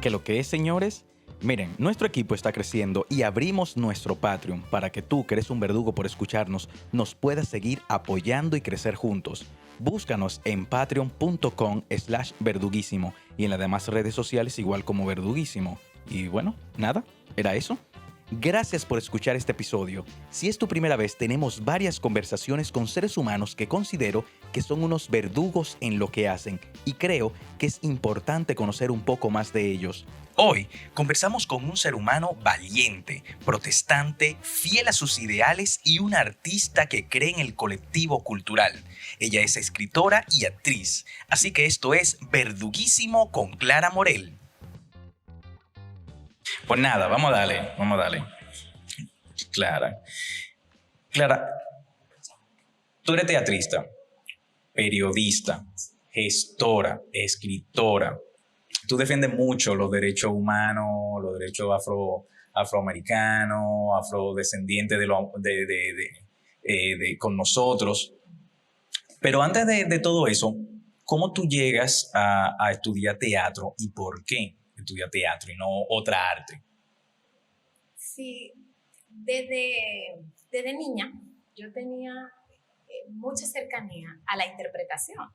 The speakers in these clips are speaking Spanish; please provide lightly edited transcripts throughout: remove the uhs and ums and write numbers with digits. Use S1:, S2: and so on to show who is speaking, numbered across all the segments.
S1: ¿Qué lo que es, señores? Miren, nuestro equipo está creciendo y abrimos nuestro Patreon para que tú, que eres un verdugo por escucharnos, nos puedas seguir apoyando y crecer juntos. Búscanos en patreon.com/verduguísimo y en las demás redes sociales igual como verduguísimo. Y bueno, nada, era eso. Gracias por escuchar este episodio. Si es tu primera vez, tenemos varias conversaciones con seres humanos que considero que son unos verdugos en lo que hacen y creo que es importante conocer un poco más de ellos. Hoy conversamos con un ser humano valiente, protestante, fiel a sus ideales y un artista que cree en el colectivo cultural. Ella es escritora y actriz, así que esto es Verduguísimo con Clara Morel. Pues nada, vamos a darle. Clara, tú eres teatrista, periodista, gestora, escritora. Tú defiendes mucho los derechos humanos, los derechos afroamericanos, afrodescendientes con nosotros. Pero antes de todo eso, ¿cómo tú llegas a estudiar teatro y por qué estudiar teatro y no otra arte?
S2: Sí, desde niña yo tenía mucha cercanía a la interpretación.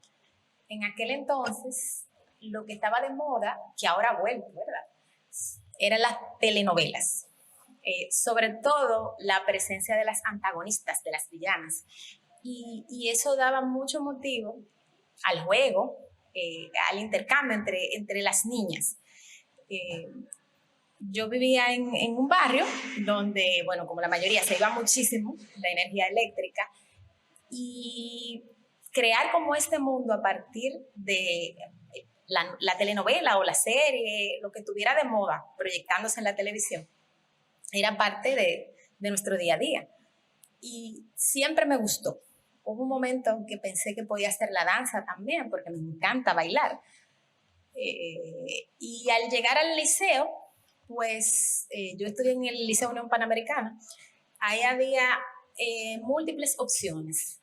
S2: En aquel entonces, lo que estaba de moda, que ahora vuelve, ¿verdad?, eran las telenovelas. Sobre todo la presencia de las antagonistas, de las villanas. Y eso daba mucho motivo al juego, al intercambio entre las niñas. Yo vivía en un barrio donde, bueno, como la mayoría, se iba muchísimo la energía eléctrica, y crear como este mundo a partir de la telenovela o la serie, lo que estuviera de moda proyectándose en la televisión, era parte de nuestro día a día. Y siempre me gustó. Hubo un momento en que pensé que podía hacer la danza también, porque me encanta bailar. Y al llegar al liceo, pues yo estudié en el Liceo Unión Panamericana. Ahí había múltiples opciones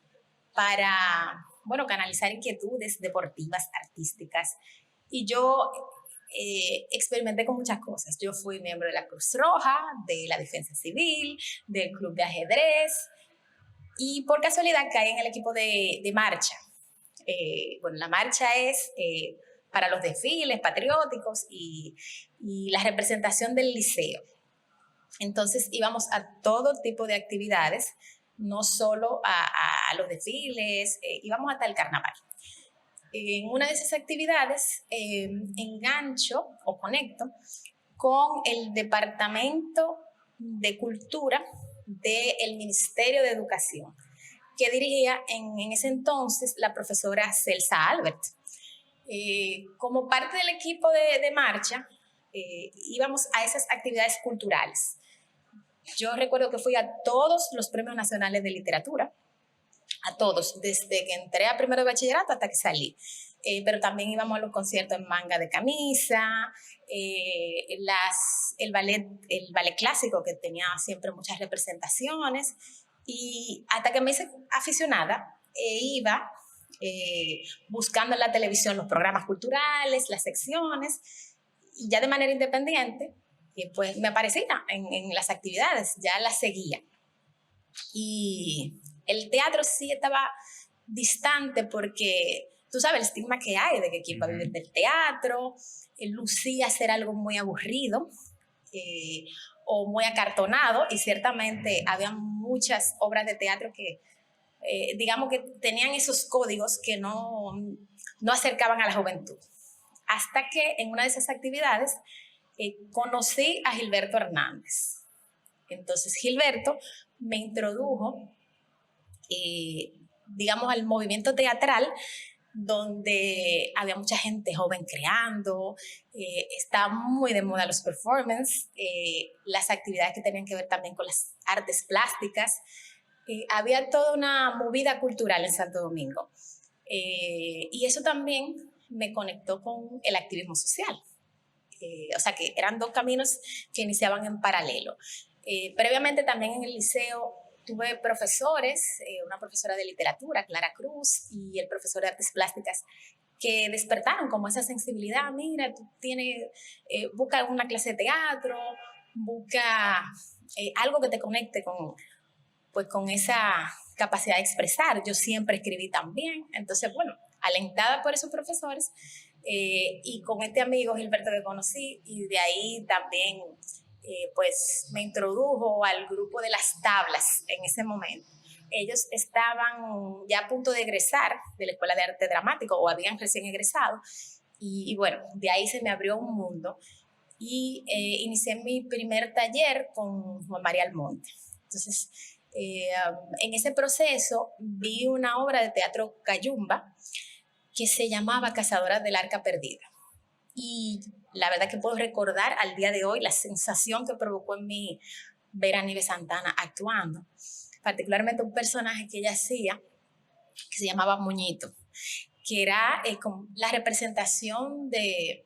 S2: para, bueno, canalizar inquietudes deportivas, artísticas. Y yo experimenté con muchas cosas. Yo fui miembro de la Cruz Roja, de la Defensa Civil, del Club de Ajedrez, y por casualidad caí en el equipo de marcha. Bueno, la marcha es para los desfiles patrióticos y la representación del liceo. Entonces íbamos a todo tipo de actividades, no solo a los desfiles, íbamos hasta el carnaval. En una de esas actividades engancho o conecto con el Departamento de Cultura del Ministerio de Educación, que dirigía en ese entonces la profesora Celsa Albert. Como parte del equipo de marcha, íbamos a esas actividades culturales. Yo recuerdo que fui a todos los premios nacionales de literatura, a todos, desde que entré a primero de bachillerato hasta que salí. Pero también íbamos a los conciertos en manga de camisa, el ballet clásico, que tenía siempre muchas representaciones, y hasta que me hice aficionada, iba buscando en la televisión los programas culturales, las secciones, y ya de manera independiente, pues me aparecía en las actividades, ya las seguía. Y el teatro sí estaba distante porque tú sabes el estigma que hay de que quién va a vivir del teatro, lucía ser algo muy aburrido o muy acartonado, y ciertamente había muchas obras de teatro que digamos que tenían esos códigos que no acercaban a la juventud. Hasta que en una de esas actividades conocí a Gilberto Hernández. Entonces Gilberto me introdujo, digamos, al movimiento teatral, donde había mucha gente joven creando, estaba muy de moda los performances, las actividades que tenían que ver también con las artes plásticas. Había toda una movida cultural en Santo Domingo. Y eso también me conectó con el activismo social. O sea, que eran dos caminos que iniciaban en paralelo. Previamente también en el liceo tuve profesores, una profesora de literatura, Clara Cruz, y el profesor de artes plásticas, que despertaron como esa sensibilidad. Mira, tú tienes, busca una clase de teatro, busca algo que te conecte con esa capacidad de expresar. Yo siempre escribí también, entonces, bueno, alentada por esos profesores y con este amigo Gilberto que conocí, y de ahí también pues me introdujo al grupo de las tablas en ese momento. Ellos estaban ya a punto de egresar de la Escuela de Arte Dramático o habían recién egresado y bueno, de ahí se me abrió un mundo y inicié mi primer taller con Juan María Almonte. Entonces, en ese proceso vi una obra de teatro cayumba que se llamaba Cazadoras del Arca Perdida. Y la verdad que puedo recordar al día de hoy la sensación que provocó en mí ver a Nive Santana actuando, particularmente un personaje que ella hacía que se llamaba Muñito, que era como la representación de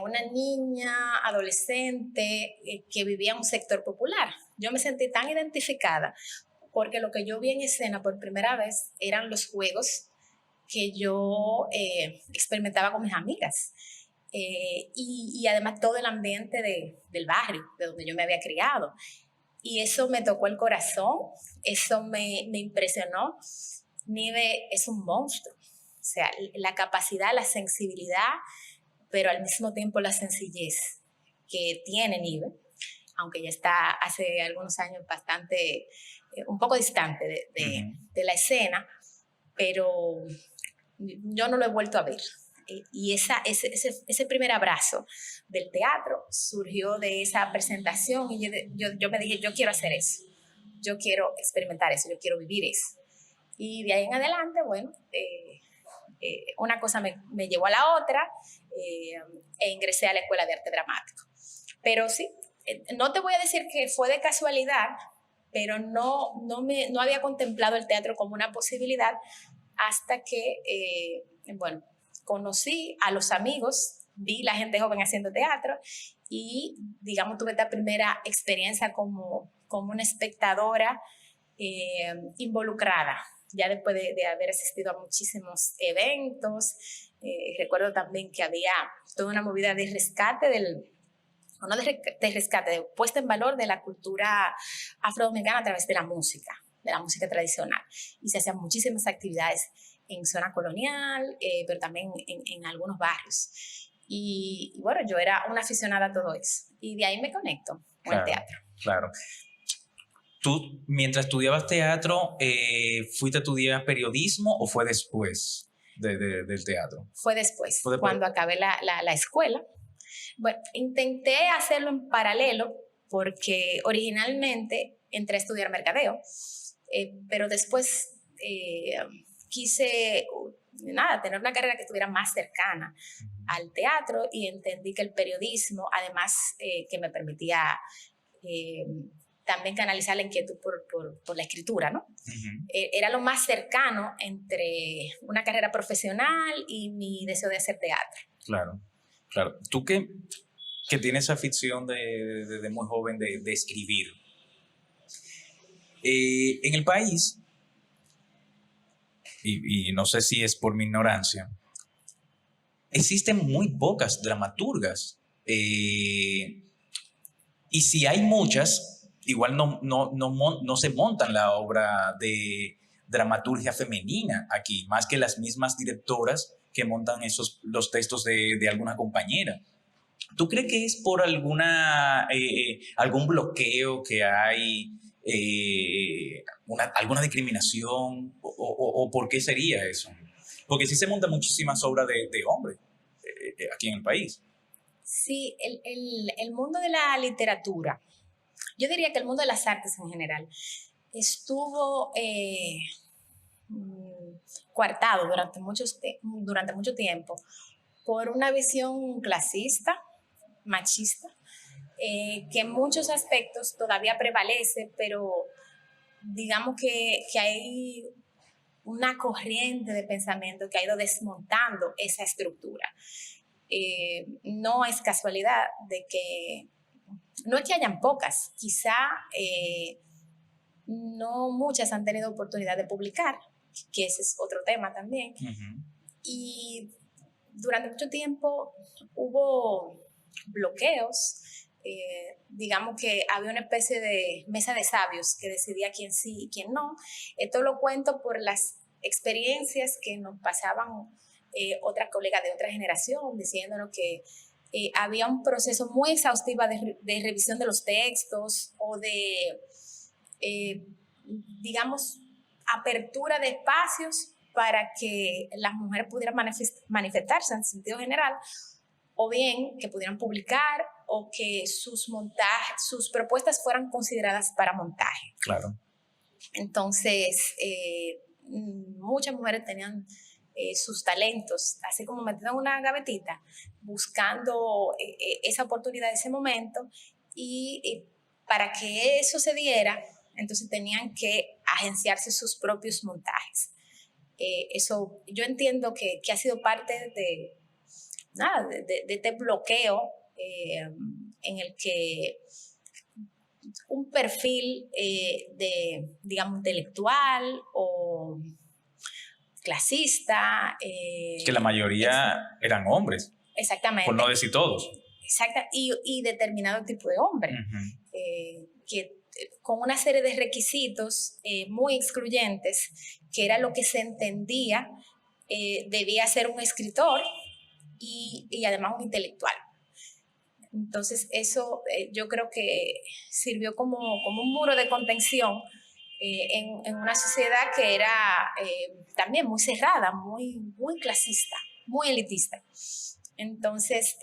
S2: una niña adolescente que vivía en un sector popular. Yo me sentí tan identificada porque lo que yo vi en escena por primera vez eran los juegos que yo experimentaba con mis amigas. Y además todo el ambiente del barrio, de donde yo me había criado. Y eso me tocó el corazón, eso me impresionó. Nive es un monstruo, o sea, la capacidad, la sensibilidad, pero al mismo tiempo la sencillez que tiene Nive, aunque ya está hace algunos años bastante, un poco distante de la escena, pero yo no lo he vuelto a ver. Y ese primer abrazo del teatro surgió de esa presentación y yo me dije, yo quiero hacer eso, yo quiero experimentar eso, yo quiero vivir eso. Y de ahí en adelante, bueno, una cosa me llevó a la otra e ingresé a la Escuela de Arte Dramático. Pero sí, no te voy a decir que fue de casualidad, pero no había contemplado el teatro como una posibilidad hasta que, bueno, conocí a los amigos, vi la gente joven haciendo teatro y, digamos, tuve esta primera experiencia como una espectadora involucrada, ya después de haber asistido a muchísimos eventos. Recuerdo también que había toda una movida de rescate de rescate, de puesta en valor de la cultura afrodominicana a través de la música tradicional. Y se hacían muchísimas actividades en zona colonial, pero también en algunos barrios. Y bueno, yo era una aficionada a todo eso. Y de ahí me conecto con el teatro.
S3: Claro. ¿Tú, mientras estudiabas teatro, fuiste a estudiar periodismo o fue después del teatro?
S2: Fue después, cuando acabé la escuela. Bueno, intenté hacerlo en paralelo porque originalmente entré a estudiar mercadeo, pero después quise tener una carrera que estuviera más cercana al teatro y entendí que el periodismo, además que me permitía también canalizar la inquietud por la escritura, ¿no? Era lo más cercano entre una carrera profesional y mi deseo de hacer teatro.
S3: Claro, claro. Tú que tienes esa afición desde muy joven de escribir, en el país, y no sé si es por mi ignorancia, existen muy pocas dramaturgas. Y si hay muchas, igual no se montan la obra de dramaturgia femenina aquí, más que las mismas directoras que montan los textos de alguna compañera. ¿Tú crees que es por algún bloqueo que hay, alguna discriminación, o por qué sería eso? Porque sí se montan muchísimas obras de hombres aquí en el país.
S2: Sí, el mundo de la literatura, yo diría que el mundo de las artes en general, estuvo coartado durante mucho tiempo por una visión clasista, machista, que en muchos aspectos todavía prevalece, pero digamos que hay una corriente de pensamiento que ha ido desmontando esa estructura. No es casualidad de que, no es que hayan pocas, quizá no muchas han tenido oportunidad de publicar, que ese es otro tema también. Y durante mucho tiempo hubo bloqueos. Digamos que había una especie de mesa de sabios que decidía quién sí y quién no. Esto lo cuento por las experiencias que nos pasaban otras colegas de otra generación, diciéndonos que había un proceso muy exhaustivo de revisión de los textos o de, digamos, apertura de espacios para que las mujeres pudieran manifestarse en sentido general, o bien que pudieran publicar o que sus propuestas fueran consideradas para montaje.
S3: Claro.
S2: Entonces, muchas mujeres tenían sus talentos, así como metidos en una gavetita, buscando esa oportunidad, ese momento, y para que eso se diera, entonces tenían que agenciarse sus propios montajes. Eso yo entiendo que ha sido parte de este bloqueo en el que un perfil digamos, intelectual o clasista.
S3: Que la mayoría eran hombres.
S2: Exactamente.
S3: Por no decir todos.
S2: Exacto, y determinado tipo de hombre, que con una serie de requisitos muy excluyentes, que era lo que se entendía debía ser un escritor y además un intelectual. Entonces eso yo creo que sirvió como un muro de contención en una sociedad que era también muy cerrada, muy clasista, muy elitista. Entonces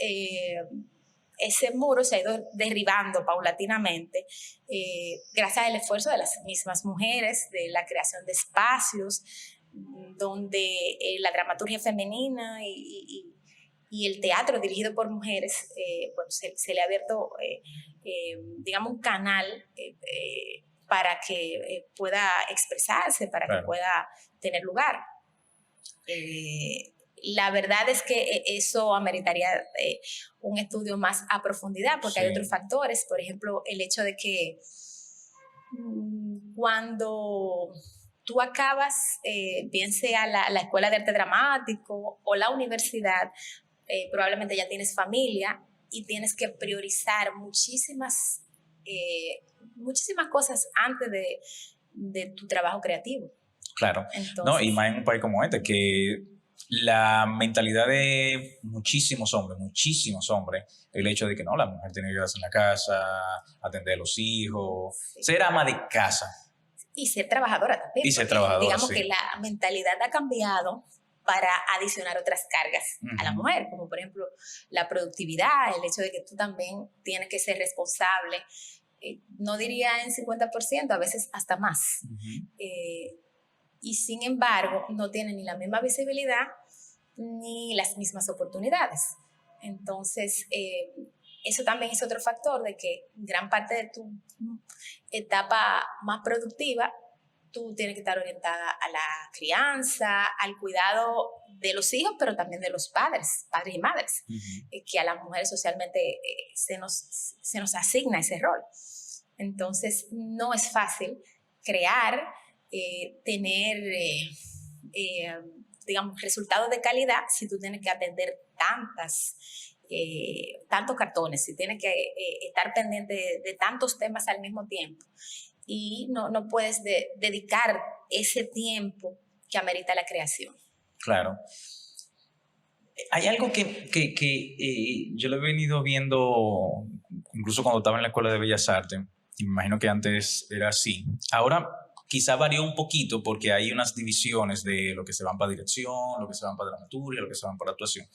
S2: ese muro se ha ido derribando paulatinamente gracias al esfuerzo de las mismas mujeres, de la creación de espacios donde la dramaturgia femenina y el teatro dirigido por mujeres, bueno, se le ha abierto, digamos, un canal para que pueda expresarse, para que pueda tener lugar. La verdad es que eso ameritaría un estudio más a profundidad, porque hay otros factores, por ejemplo, el hecho de que cuando tú acabas, bien sea la Escuela de Arte Dramático o la universidad, probablemente ya tienes familia y tienes que priorizar muchísimas cosas antes de tu trabajo creativo.
S3: Claro. Entonces, no, y más en un país como este, que la mentalidad de muchísimos hombres, el hecho de que no, la mujer tiene que quedarse en la casa, atender a los hijos, ser ama de casa.
S2: Y ser trabajadora también.
S3: Y ser trabajadora,
S2: digamos que la mentalidad ha cambiado para adicionar otras cargas a la mujer, como por ejemplo la productividad, el hecho de que tú también tienes que ser responsable, no diría en 50%, a veces hasta más. Y sin embargo, no tiene ni la misma visibilidad ni las mismas oportunidades. Entonces, eso también es otro factor de que gran parte de tu etapa más productiva tú tienes que estar orientada a la crianza, al cuidado de los hijos, pero también de los padres y madres, que a las mujeres socialmente se nos asigna ese rol. Entonces, no es fácil crear, tener, digamos, resultados de calidad si tú tienes que atender tantos cartones, si tienes que estar pendiente de tantos temas al mismo tiempo. Y no puedes dedicar ese tiempo que amerita la creación.
S3: Claro. Hay algo que yo lo he venido viendo incluso cuando estaba en la Escuela de Bellas Artes, y me imagino que antes era así. Ahora quizá varió un poquito porque hay unas divisiones de lo que se van para dirección, lo que se van para dramaturgia, lo que se van para actuación.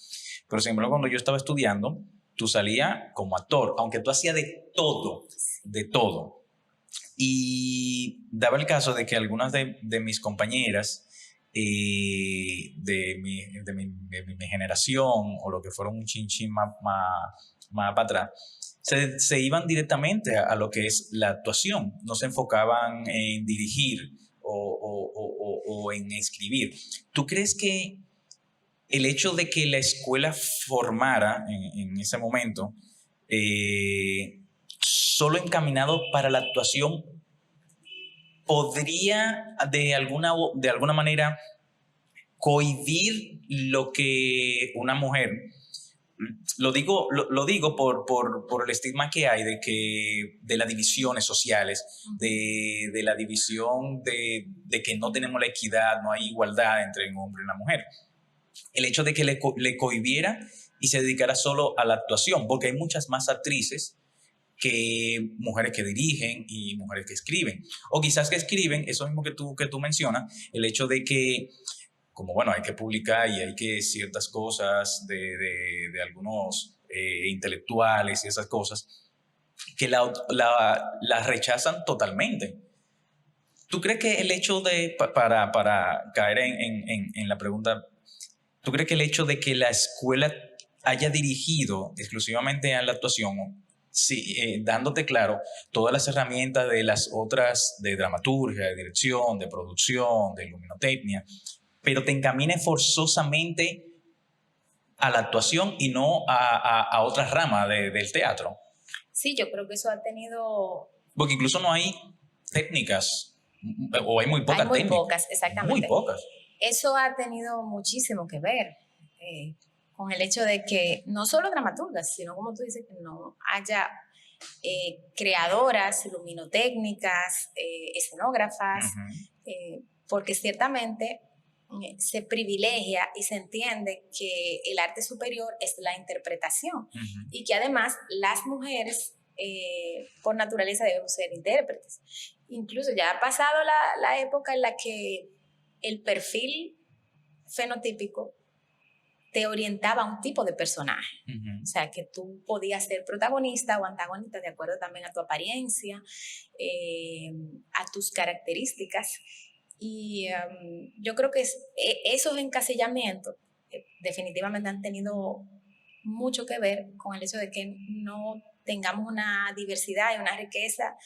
S3: Pero sin embargo, cuando yo estaba estudiando, tú salías como actor, aunque tú hacías de todo. Y daba el caso de que algunas de mis compañeras de mi generación o lo que fueron un chinchín más para atrás, se iban directamente a lo que es la actuación. No se enfocaban en dirigir o en escribir. ¿Tú crees que el hecho de que la escuela formara en ese momento solo encaminado para la actuación podría de alguna manera cohibir lo que una mujer, lo digo por el estigma que hay de las divisiones sociales, de la división de que no tenemos la equidad, no hay igualdad entre un hombre y una mujer. El hecho de que le cohibiera y se dedicara solo a la actuación, porque hay muchas más actrices que mujeres que dirigen y mujeres que escriben. O quizás que escriben, eso mismo que tú mencionas, el hecho de que, como bueno, hay que publicar y hay que ciertas cosas de algunos intelectuales y esas cosas, que la rechazan totalmente. ¿Tú crees que el hecho de, para caer en la pregunta, ¿tú crees que el hecho de que la escuela haya dirigido exclusivamente a la actuación, sí, dándote, claro, todas las herramientas de las otras, de dramaturgia, de dirección, de producción, de luminotecnia, pero te encamine forzosamente a la actuación y no a otra rama del teatro?
S2: Sí, yo creo que eso ha tenido...
S3: Porque incluso no hay técnicas, o hay muy pocas técnicas.
S2: Hay muy pocas, exactamente.
S3: Muy pocas.
S2: Eso ha tenido muchísimo que ver con el hecho de que no solo dramaturgas, sino como tú dices, que no haya creadoras, luminotécnicas, escenógrafas, porque ciertamente se privilegia y se entiende que el arte superior es la interpretación y que además las mujeres por naturaleza debemos ser intérpretes. Incluso ya ha pasado la época en la que el perfil fenotípico te orientaba a un tipo de personaje. O sea, que tú podías ser protagonista o antagonista de acuerdo también a tu apariencia, a tus características. Y yo creo que esos encasillamientos definitivamente han tenido mucho que ver con el hecho de que no tengamos una diversidad y una riqueza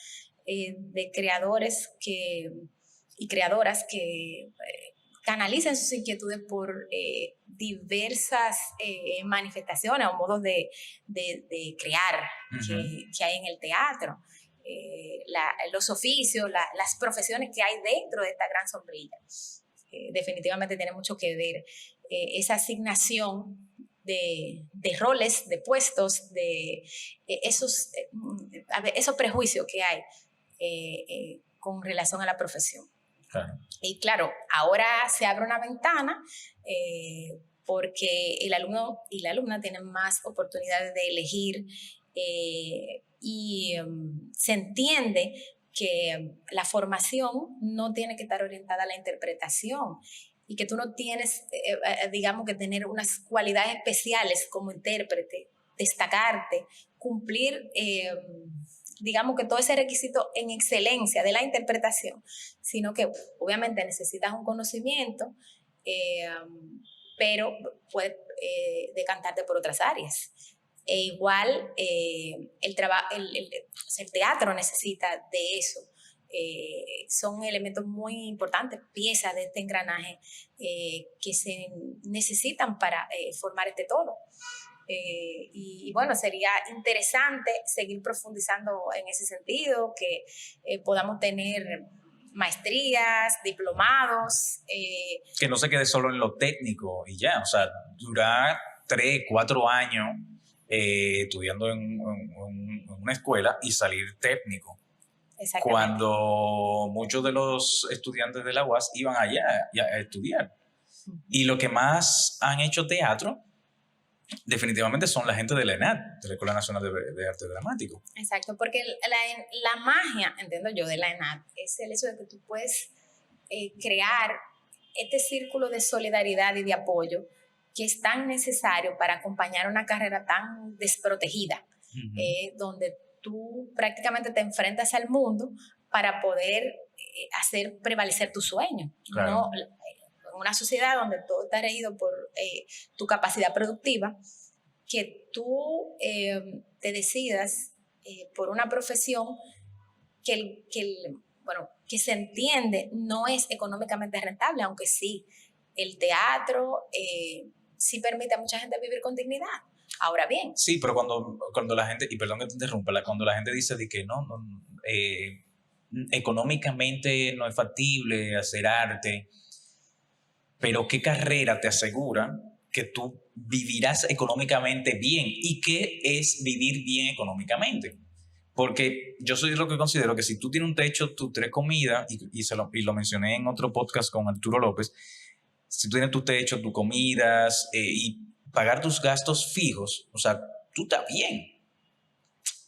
S2: de creadores y creadoras que canalicen sus inquietudes por diversas manifestaciones o modos de crear que hay en el teatro. Los oficios, las profesiones que hay dentro de esta gran sombrilla. Definitivamente tiene mucho que ver esa asignación de roles, de puestos, de esos prejuicios que hay con relación a la profesión.
S3: Claro.
S2: Y claro, ahora se abre una ventana porque el alumno y la alumna tienen más oportunidades de elegir y se entiende que la formación no tiene que estar orientada a la interpretación y que tú no tienes, digamos, que tener unas cualidades especiales como intérprete, destacarte, cumplir, digamos, que todo ese requisito en excelencia de la interpretación, sino que obviamente necesitas un conocimiento, pero puedes decantarte por otras áreas. E igual el teatro necesita de eso. Son elementos muy importantes, piezas de este engranaje que se necesitan para formar este todo. Y bueno, sería interesante seguir profundizando en ese sentido, que podamos tener maestrías, diplomados.
S3: Que no se quede solo en lo técnico y ya, o sea, durar 3, 4 años estudiando en una escuela y salir técnico. Cuando muchos de los estudiantes de la UAS iban allá a estudiar. Y lo que más han hecho teatro definitivamente son la gente de la ENAD, de la Escuela Nacional de Arte Dramático.
S2: Exacto, porque la magia, entiendo yo, de la ENAD es el hecho de que tú puedes crear este círculo de solidaridad y de apoyo que es tan necesario para acompañar una carrera tan desprotegida, donde tú prácticamente te enfrentas al mundo para poder hacer prevalecer tu sueño. Claro. ¿No? En una sociedad donde todo está regido por tu capacidad productiva, que tú te decidas por una profesión que se entiende no es económicamente rentable, aunque sí, el teatro sí permite a mucha gente vivir con dignidad. Ahora bien.
S3: Sí, pero cuando la gente, y perdón que te interrumpa, cuando la gente dice de que no económicamente no es factible hacer arte, pero ¿qué carrera te asegura que tú vivirás económicamente bien? ¿Y qué es vivir bien económicamente? Porque yo soy lo que considero que si tú tienes un techo, tus 3 comidas, y lo mencioné en otro podcast con Arturo López, si tú tienes tu techo, tus comidas y pagar tus gastos fijos, o sea, tú estás bien.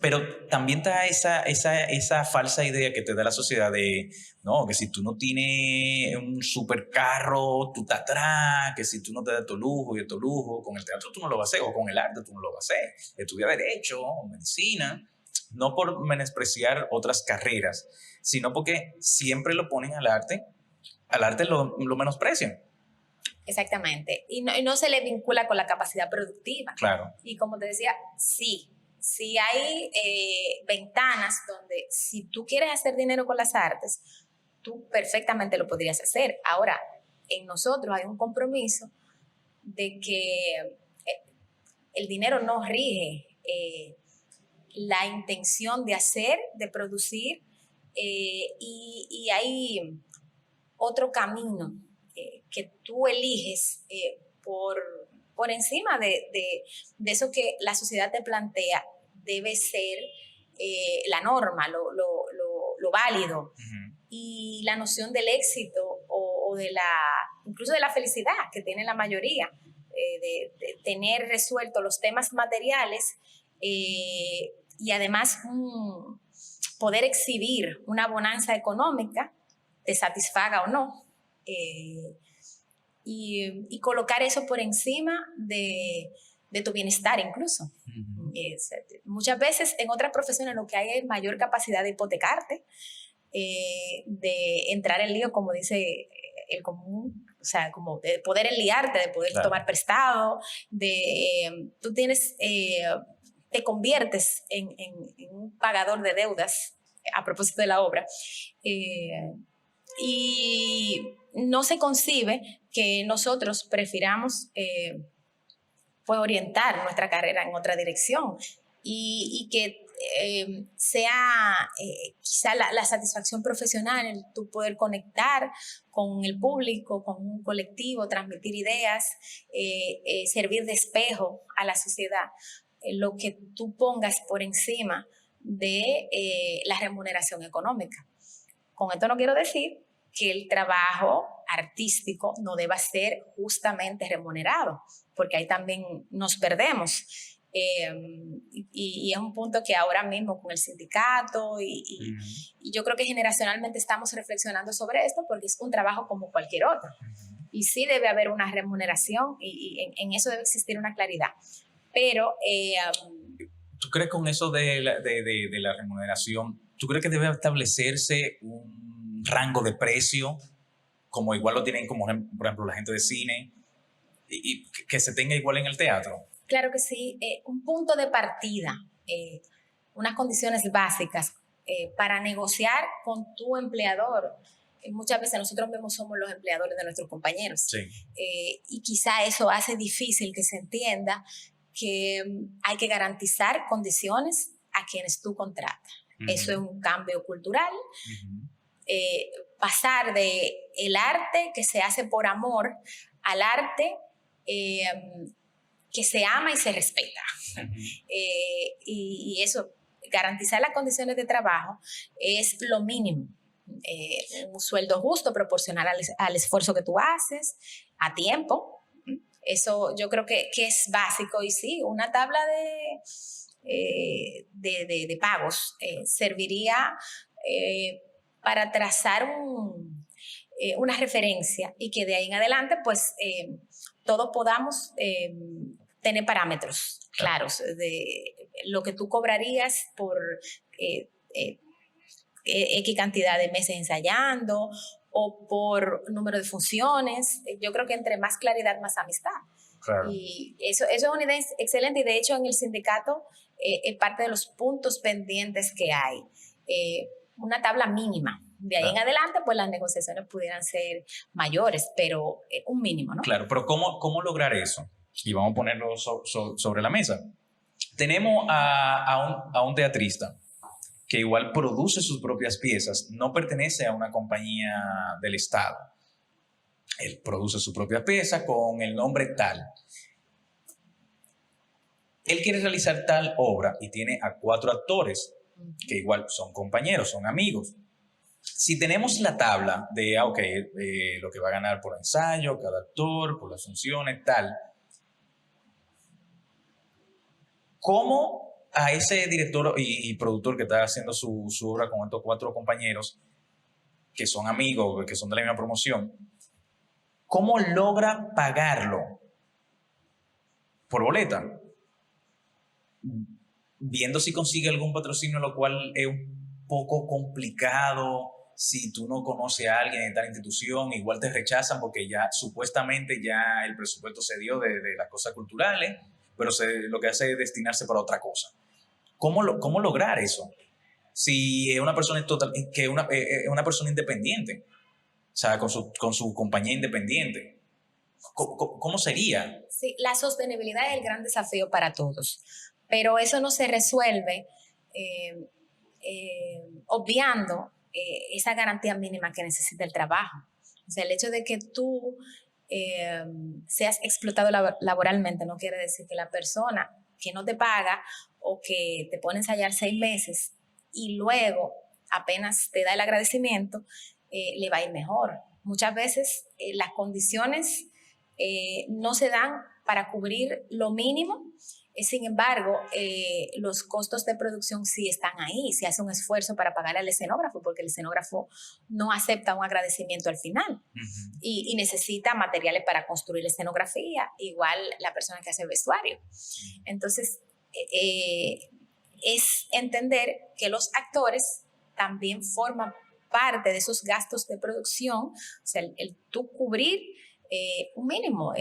S3: Pero también está esa falsa idea que te da la sociedad de, no, que si tú no tienes un supercarro, tú estás atrás, que si tú no te das tu lujo y estos lujo, con el teatro tú no lo vas a hacer, o con el arte tú no lo vas a hacer. Estudia Derecho, o Medicina, no por menospreciar otras carreras, sino porque siempre lo ponen al arte lo menosprecian.
S2: Exactamente. Y no se le vincula con la capacidad productiva.
S3: Claro.
S2: Y como te decía, sí hay ventanas donde si tú quieres hacer dinero con las artes, tú perfectamente lo podrías hacer. Ahora, en nosotros hay un compromiso de que el dinero no rige la intención de hacer, de producir, y hay otro camino que tú eliges por encima de eso que la sociedad te plantea debe ser la norma, lo válido. Uh-huh. Y la noción del éxito o incluso de la felicidad que tiene la mayoría, de tener resueltos los temas materiales y además poder exhibir una bonanza económica, te satisfaga o no. Y colocar eso por encima de tu bienestar incluso. Uh-huh. Muchas veces en otras profesiones lo que hay es mayor capacidad de hipotecarte, de entrar en lío, como dice el común, o sea, como de poder enliarte, de poder tomar prestado, tú tienes, te conviertes en un pagador de deudas, a propósito de la obra, y no se concibe que nosotros prefiramos pues orientar nuestra carrera en otra dirección y que sea quizá la satisfacción profesional, el tú poder conectar con el público, con un colectivo, transmitir ideas, servir de espejo a la sociedad, lo que tú pongas por encima de la remuneración económica. Con esto no quiero decir que el trabajo artístico no deba ser justamente remunerado, porque ahí también nos perdemos. Y es un punto que ahora mismo con el sindicato y yo creo que generacionalmente estamos reflexionando sobre esto porque es un trabajo como cualquier otro. Y sí debe haber una remuneración y en eso debe existir una claridad. Pero...
S3: ¿Tú crees con eso de la remuneración, tú crees que debe establecerse un rango de precio como igual lo tienen como por ejemplo la gente de cine y que se tenga igual en el teatro?
S2: Claro que sí, un punto de partida, unas condiciones básicas para negociar con tu empleador. Muchas veces nosotros mismos somos los empleadores de nuestros compañeros.
S3: Sí.
S2: Y quizá eso hace difícil que se entienda que hay que garantizar condiciones a quienes tú contratas. Uh-huh. Eso es un cambio cultural. Uh-huh. Pasar de el arte que se hace por amor al arte que se ama y se respeta. Uh-huh. Y eso, garantizar las condiciones de trabajo es lo mínimo. Un sueldo justo, proporcional al esfuerzo que tú haces, a tiempo. Eso yo creo que es básico. Y sí, una tabla de pagos serviría para trazar una referencia y que de ahí en adelante pues todos podamos tener parámetros claros de lo que tú cobrarías por X cantidad de meses ensayando o por número de funciones. Yo creo que entre más claridad, más amistad.
S3: Claro.
S2: Y eso es una idea excelente y de hecho en el sindicato es parte de los puntos pendientes que hay. Una tabla mínima. De ahí en adelante, pues las negociaciones pudieran ser mayores, pero un mínimo, ¿no?
S3: Claro, pero ¿cómo lograr eso? Y vamos a ponerlo sobre la mesa. Tenemos a un teatrista que igual produce sus propias piezas, no pertenece a una compañía del Estado. Él produce su propia pieza con el nombre tal. Él quiere realizar tal obra y tiene a 4 actores que igual son compañeros, son amigos. Si tenemos la tabla de, lo que va a ganar por ensayo, cada actor, por las funciones, tal, ¿cómo a ese director y productor que está haciendo su obra con estos 4 compañeros, que son amigos, que son de la misma promoción, cómo logra pagarlo por boleta? Viendo si consigue algún patrocinio, lo cual es un poco complicado. Si tú no conoces a alguien en tal institución, igual te rechazan porque ya supuestamente ya el presupuesto se dio de las cosas culturales, pero lo que hace es destinarse para otra cosa. ¿Cómo lograr eso? Si es una persona una persona independiente, o sea, con su compañía independiente, ¿cómo sería?
S2: Sí, la sostenibilidad es el gran desafío para todos, pero eso no se resuelve obviando esa garantía mínima que necesita el trabajo. O sea, el hecho de que tú seas explotado laboralmente no quiere decir que la persona que no te paga o que te pone a ensayar 6 meses y luego apenas te da el agradecimiento, le va a ir mejor. Muchas veces las condiciones no se dan para cubrir lo mínimo. Sin embargo, los costos de producción sí están ahí, se hace un esfuerzo para pagar al escenógrafo, porque el escenógrafo no acepta un agradecimiento al final y necesita materiales para construir la escenografía, igual la persona que hace el vestuario. Entonces, es entender que los actores también forman parte de esos gastos de producción, o sea, el tú cubrir un mínimo,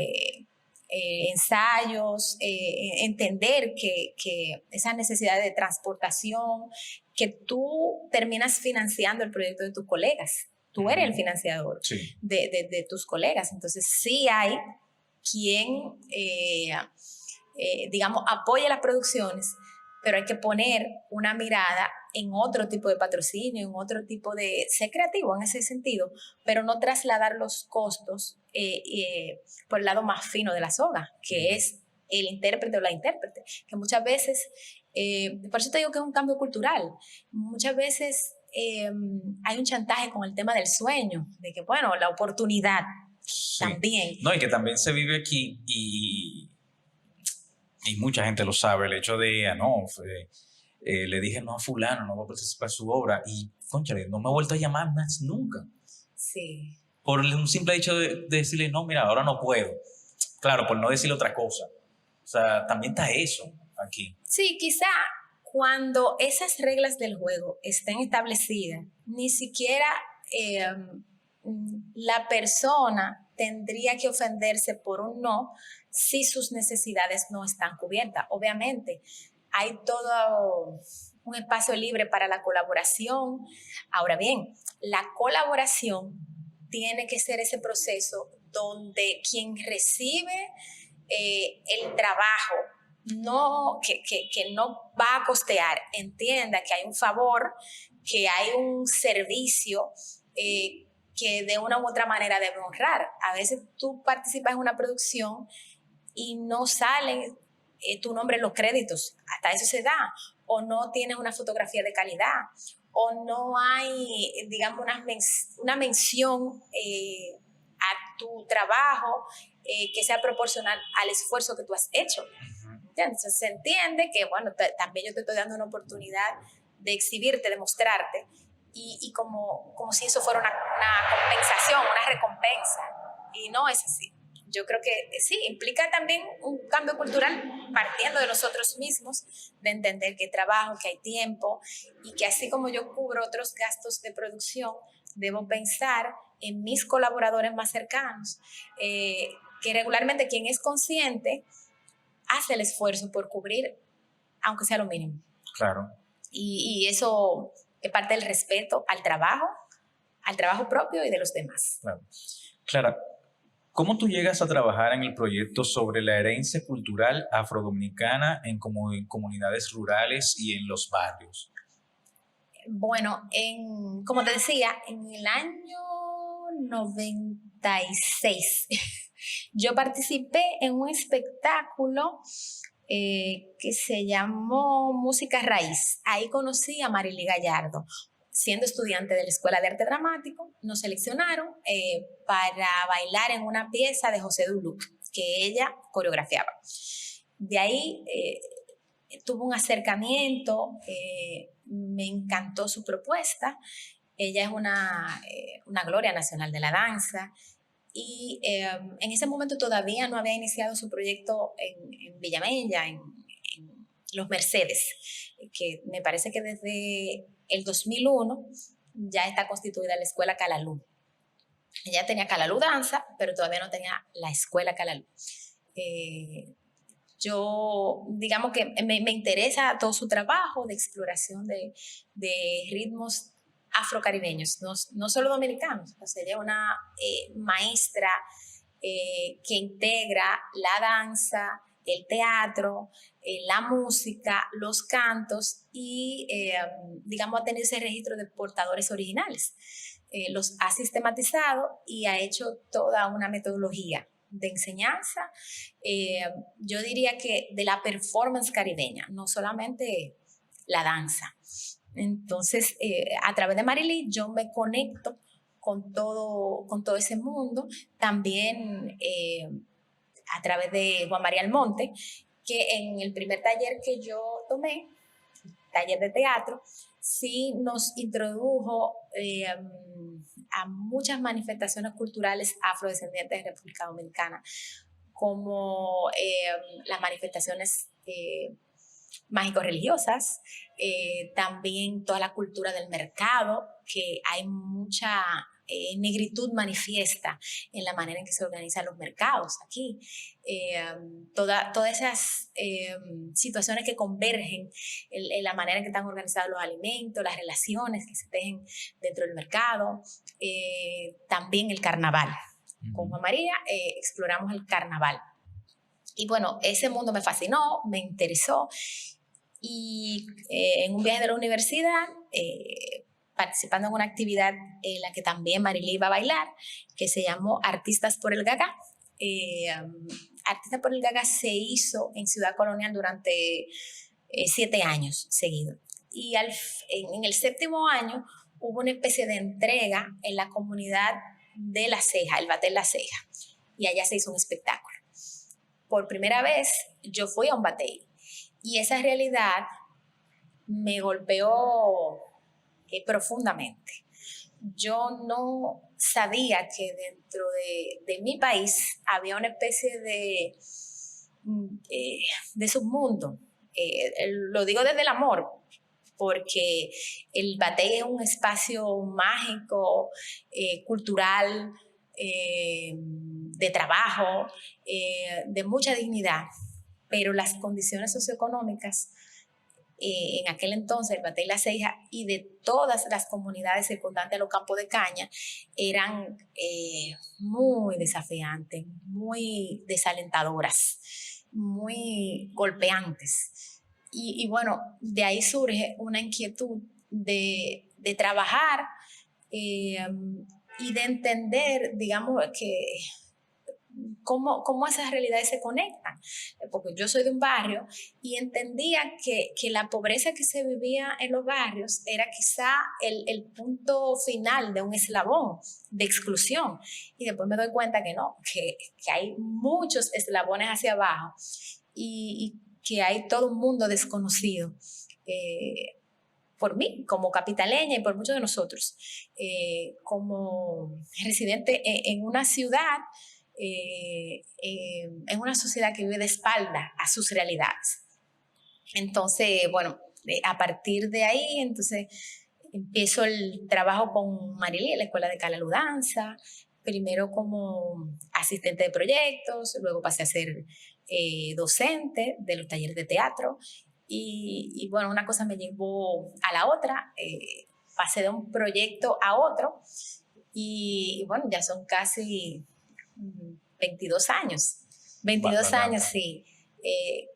S2: ensayos, entender que esa necesidad de transportación, que tú terminas financiando el proyecto de tus colegas. Tú eres el financiador de tus colegas. Entonces, sí hay quien, digamos, apoya las producciones, pero hay que poner una mirada en otro tipo de patrocinio, en otro tipo de... ser creativo en ese sentido, pero no trasladar los costos por el lado más fino de la soga, que es el intérprete o la intérprete, que muchas veces, por eso te digo que es un cambio cultural, muchas veces hay un chantaje con el tema del sueño, de que, bueno, la oportunidad también.
S3: No, y que también se vive aquí y mucha gente lo sabe, el hecho de, le dije no a fulano, no voy a participar en su obra y, cónchale, no me ha vuelto a llamar más nunca.
S2: Sí.
S3: Por un simple hecho de decirle, no, mira, ahora no puedo. Claro, por no decirle otra cosa. O sea, también está eso aquí.
S2: Sí, quizá cuando esas reglas del juego estén establecidas, ni siquiera la persona tendría que ofenderse por un no si sus necesidades no están cubiertas. Obviamente, hay todo un espacio libre para la colaboración. Ahora bien, la colaboración tiene que ser ese proceso donde quien recibe el trabajo que no va a costear, entienda que hay un favor, que hay un servicio que de una u otra manera debe honrar. A veces tú participas en una producción y no sale tu nombre en los créditos, hasta eso se da, o no tienes una fotografía de calidad, o no hay, digamos, una mención a tu trabajo que sea proporcional al esfuerzo que tú has hecho. Entonces se entiende que, bueno, también yo te estoy dando una oportunidad de exhibirte, de mostrarte, y como si eso fuera una compensación, una recompensa, y no es así. Yo creo que sí, implica también un cambio cultural partiendo de nosotros mismos, de entender que hay trabajo, que hay tiempo, y que así como yo cubro otros gastos de producción, debo pensar en mis colaboradores más cercanos, que regularmente quien es consciente hace el esfuerzo por cubrir, aunque sea lo mínimo.
S3: Claro.
S2: Y eso es parte del respeto al trabajo propio y de los demás.
S3: Claro. Clara, ¿cómo tú llegas a trabajar en el proyecto sobre la herencia cultural afrodominicana en comunidades rurales y en los barrios?
S2: Bueno, como te decía, en el año 96. Yo participé en un espectáculo que se llamó Música Raíz. Ahí conocí a Marily Gallardo. Siendo estudiante de la Escuela de Arte Dramático, nos seleccionaron para bailar en una pieza de José Duluc, que ella coreografiaba. De ahí tuvo un acercamiento, me encantó su propuesta. Ella es una gloria nacional de la danza. Y en ese momento todavía no había iniciado su proyecto en Villamella, en Los Mercedes, que me parece que desde el 2001 ya está constituida la Escuela Calalú. Ella tenía Calalú Danza, pero todavía no tenía la Escuela Calalú. Yo, digamos que me interesa todo su trabajo de exploración de ritmos afrocaribeños, no solo dominicanos. O sea, ella es una maestra que integra la danza, el teatro, la música, los cantos y, digamos, ha tenido ese registro de portadores originales. Los ha sistematizado y ha hecho toda una metodología de enseñanza, yo diría que de la performance caribeña, no solamente la danza. Entonces, a través de Marily yo me conecto con todo ese mundo. También a través de Juan María Almonte, que en el primer taller que yo tomé, taller de teatro, sí nos introdujo a muchas manifestaciones culturales afrodescendientes de República Dominicana, como las manifestaciones mágico-religiosas, también toda la cultura del mercado, que hay mucha negritud manifiesta en la manera en que se organizan los mercados aquí. Todas esas situaciones que convergen en la manera en que están organizados los alimentos, las relaciones que se tejen dentro del mercado, también el carnaval. Con Juan María exploramos el carnaval. Y bueno, ese mundo me fascinó, me interesó. Y en un viaje de la universidad, participando en una actividad en la que también Marily iba a bailar, que se llamó Artistas por el Gaga. Artistas por el Gaga se hizo en Ciudad Colonial durante 7 años seguidos. Y en el 7º año hubo una especie de entrega en la comunidad de La Ceja, el Batel La Ceja. Y allá se hizo un espectáculo. Por primera vez yo fui a un batey y esa realidad me golpeó profundamente. Yo no sabía que dentro de mi país había una especie de submundo. Lo digo desde el amor, porque el batey es un espacio mágico, cultural, de trabajo, de mucha dignidad, pero las condiciones socioeconómicas en aquel entonces, el Batey La Ceja y de todas las comunidades circundantes a los campos de caña eran muy desafiantes, muy desalentadoras, muy golpeantes. Y bueno, de ahí surge una inquietud de trabajar y de entender, digamos, que cómo esas realidades se conectan. Porque yo soy de un barrio y entendía que la pobreza que se vivía en los barrios era quizá el punto final de un eslabón de exclusión. Y después me doy cuenta que no, que hay muchos eslabones hacia abajo y que hay todo un mundo desconocido. Por mí, como capitaleña, y por muchos de nosotros, como residente en una ciudad, en una sociedad que vive de espalda a sus realidades. Entonces, bueno, a partir de ahí, entonces empiezo el trabajo con Marily en la Escuela de Calalú Danza, primero como asistente de proyectos, luego pasé a ser docente de los talleres de teatro y bueno, una cosa me llevó a la otra, pasé de un proyecto a otro y bueno, ya son casi 22 años. 22 años, sí.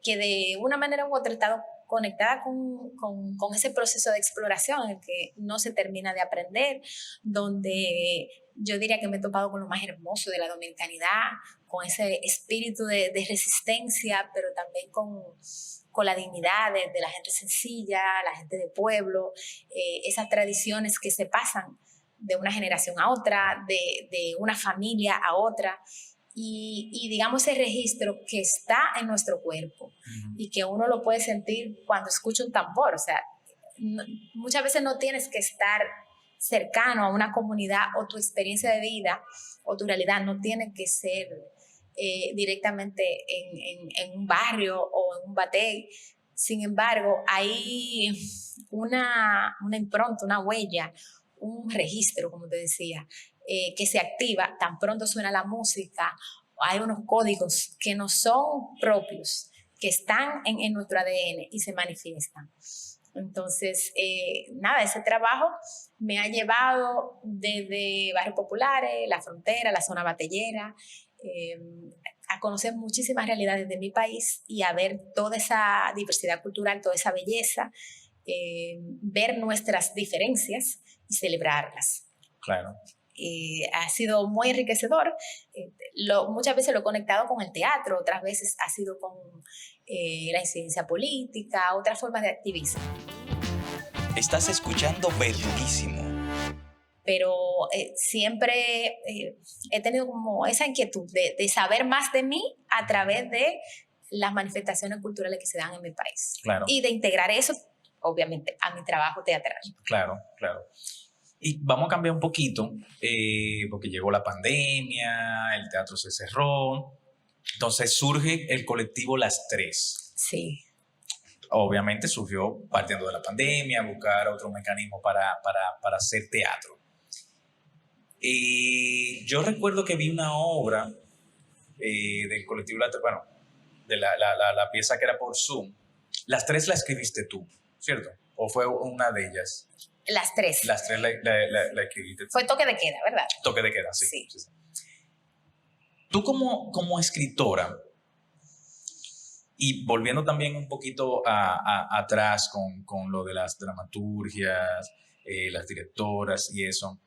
S2: Que de una manera u otra he estado conectada con ese proceso de exploración en el que no se termina de aprender, donde yo diría que me he topado con lo más hermoso de la dominicanidad, con ese espíritu de resistencia, pero también con la dignidad de la gente sencilla, la gente de pueblo, esas tradiciones que se pasan de una generación a otra, de una familia a otra, y digamos ese registro que está en nuestro cuerpo y que uno lo puede sentir cuando escucha un tambor. O sea, muchas veces no tienes que estar cercano a una comunidad, o tu experiencia de vida o tu realidad no tiene que ser directamente en un barrio o en un batey. Sin embargo, hay una impronta, una huella, un registro, como te decía, que se activa tan pronto suena la música. Hay unos códigos que no son propios, que están en nuestro ADN y se manifiestan. Entonces, nada, ese trabajo me ha llevado desde barrios populares, la frontera, la zona batellera, a conocer muchísimas realidades de mi país y a ver toda esa diversidad cultural, toda esa belleza, ver nuestras diferencias y celebrarlas.
S3: Claro.
S2: Ha sido muy enriquecedor. Muchas veces lo he conectado con el teatro, otras veces ha sido con la incidencia política, otras formas de activismo.
S1: Estás escuchando Verduguísimo.
S2: Pero siempre he tenido como esa inquietud de saber más de mí a través de las manifestaciones culturales que se dan en mi país.
S3: Claro.
S2: Y de integrar eso, obviamente, a mi trabajo teatral.
S3: Claro, claro. Y vamos a cambiar un poquito, porque llegó la pandemia, el teatro se cerró, entonces surge el colectivo Las Tres.
S2: Sí.
S3: Obviamente surgió partiendo de la pandemia, buscar otro mecanismo para hacer teatro. Yo recuerdo que vi una obra del colectivo Las Tres, bueno, de la pieza que era por Zoom. Las Tres la escribiste tú, ¿cierto? ¿O fue una de ellas?
S2: Las Tres.
S3: Las Tres la escribiste tú.
S2: Fue toque de queda, ¿verdad?
S3: Toque de queda, sí.
S2: Sí.
S3: Tú como escritora, y volviendo también un poquito atrás con lo de las dramaturgias, las directoras y eso,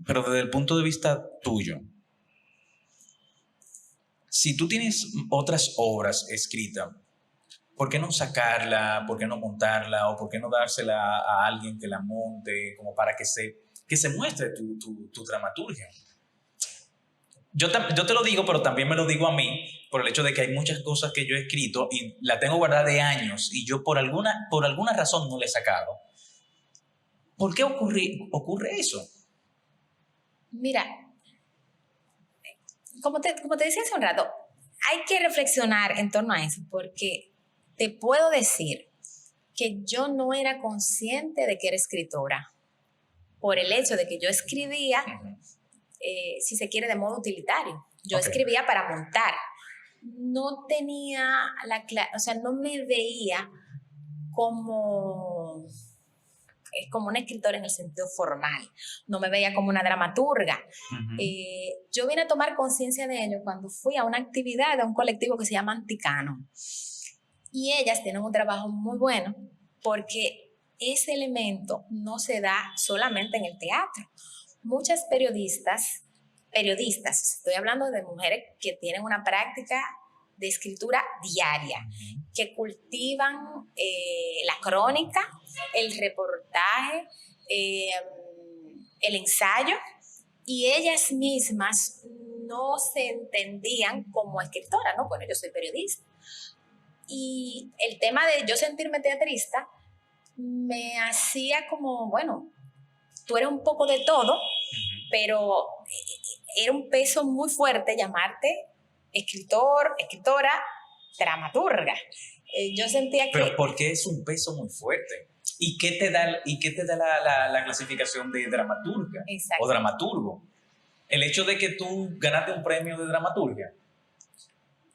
S3: pero desde el punto de vista tuyo, si tú tienes otras obras escritas, ¿por qué no sacarla? ¿Por qué no montarla? ¿O por qué no dársela a alguien que la monte como para que se muestre tu dramaturgia? Yo te lo digo, pero también me lo digo a mí por el hecho de que hay muchas cosas que yo he escrito y la tengo guardada de años y yo por alguna razón no la he sacado. ¿Por qué ocurre eso?
S2: Mira, como te decía hace un rato, hay que reflexionar en torno a eso, porque te puedo decir que yo no era consciente de que era escritora por el hecho de que yo escribía, si se quiere, de modo utilitario. Yo escribía para montar. No tenía no me veía como una escritora en el sentido formal. No me veía como una dramaturga. Yo vine a tomar conciencia de ello cuando fui a una actividad de un colectivo que se llama Anticano. Y ellas tienen un trabajo muy bueno porque ese elemento no se da solamente en el teatro. Muchas periodistas, estoy hablando de mujeres que tienen una práctica de escritura diaria, que cultivan la crónica, el reportaje, el ensayo, y ellas mismas no se entendían como escritoras, ¿no? Bueno, yo soy periodista. Y el tema de yo sentirme teatrista me hacía como, bueno, tú eres un poco de todo, pero era un peso muy fuerte llamarte escritor, escritora, dramaturga. Yo sentía que...
S3: Pero ¿por qué es un peso muy fuerte? ¿Y qué te da la clasificación de dramaturga?
S2: Exacto.
S3: O dramaturgo? El hecho de que tú ganaste un premio de dramaturgia,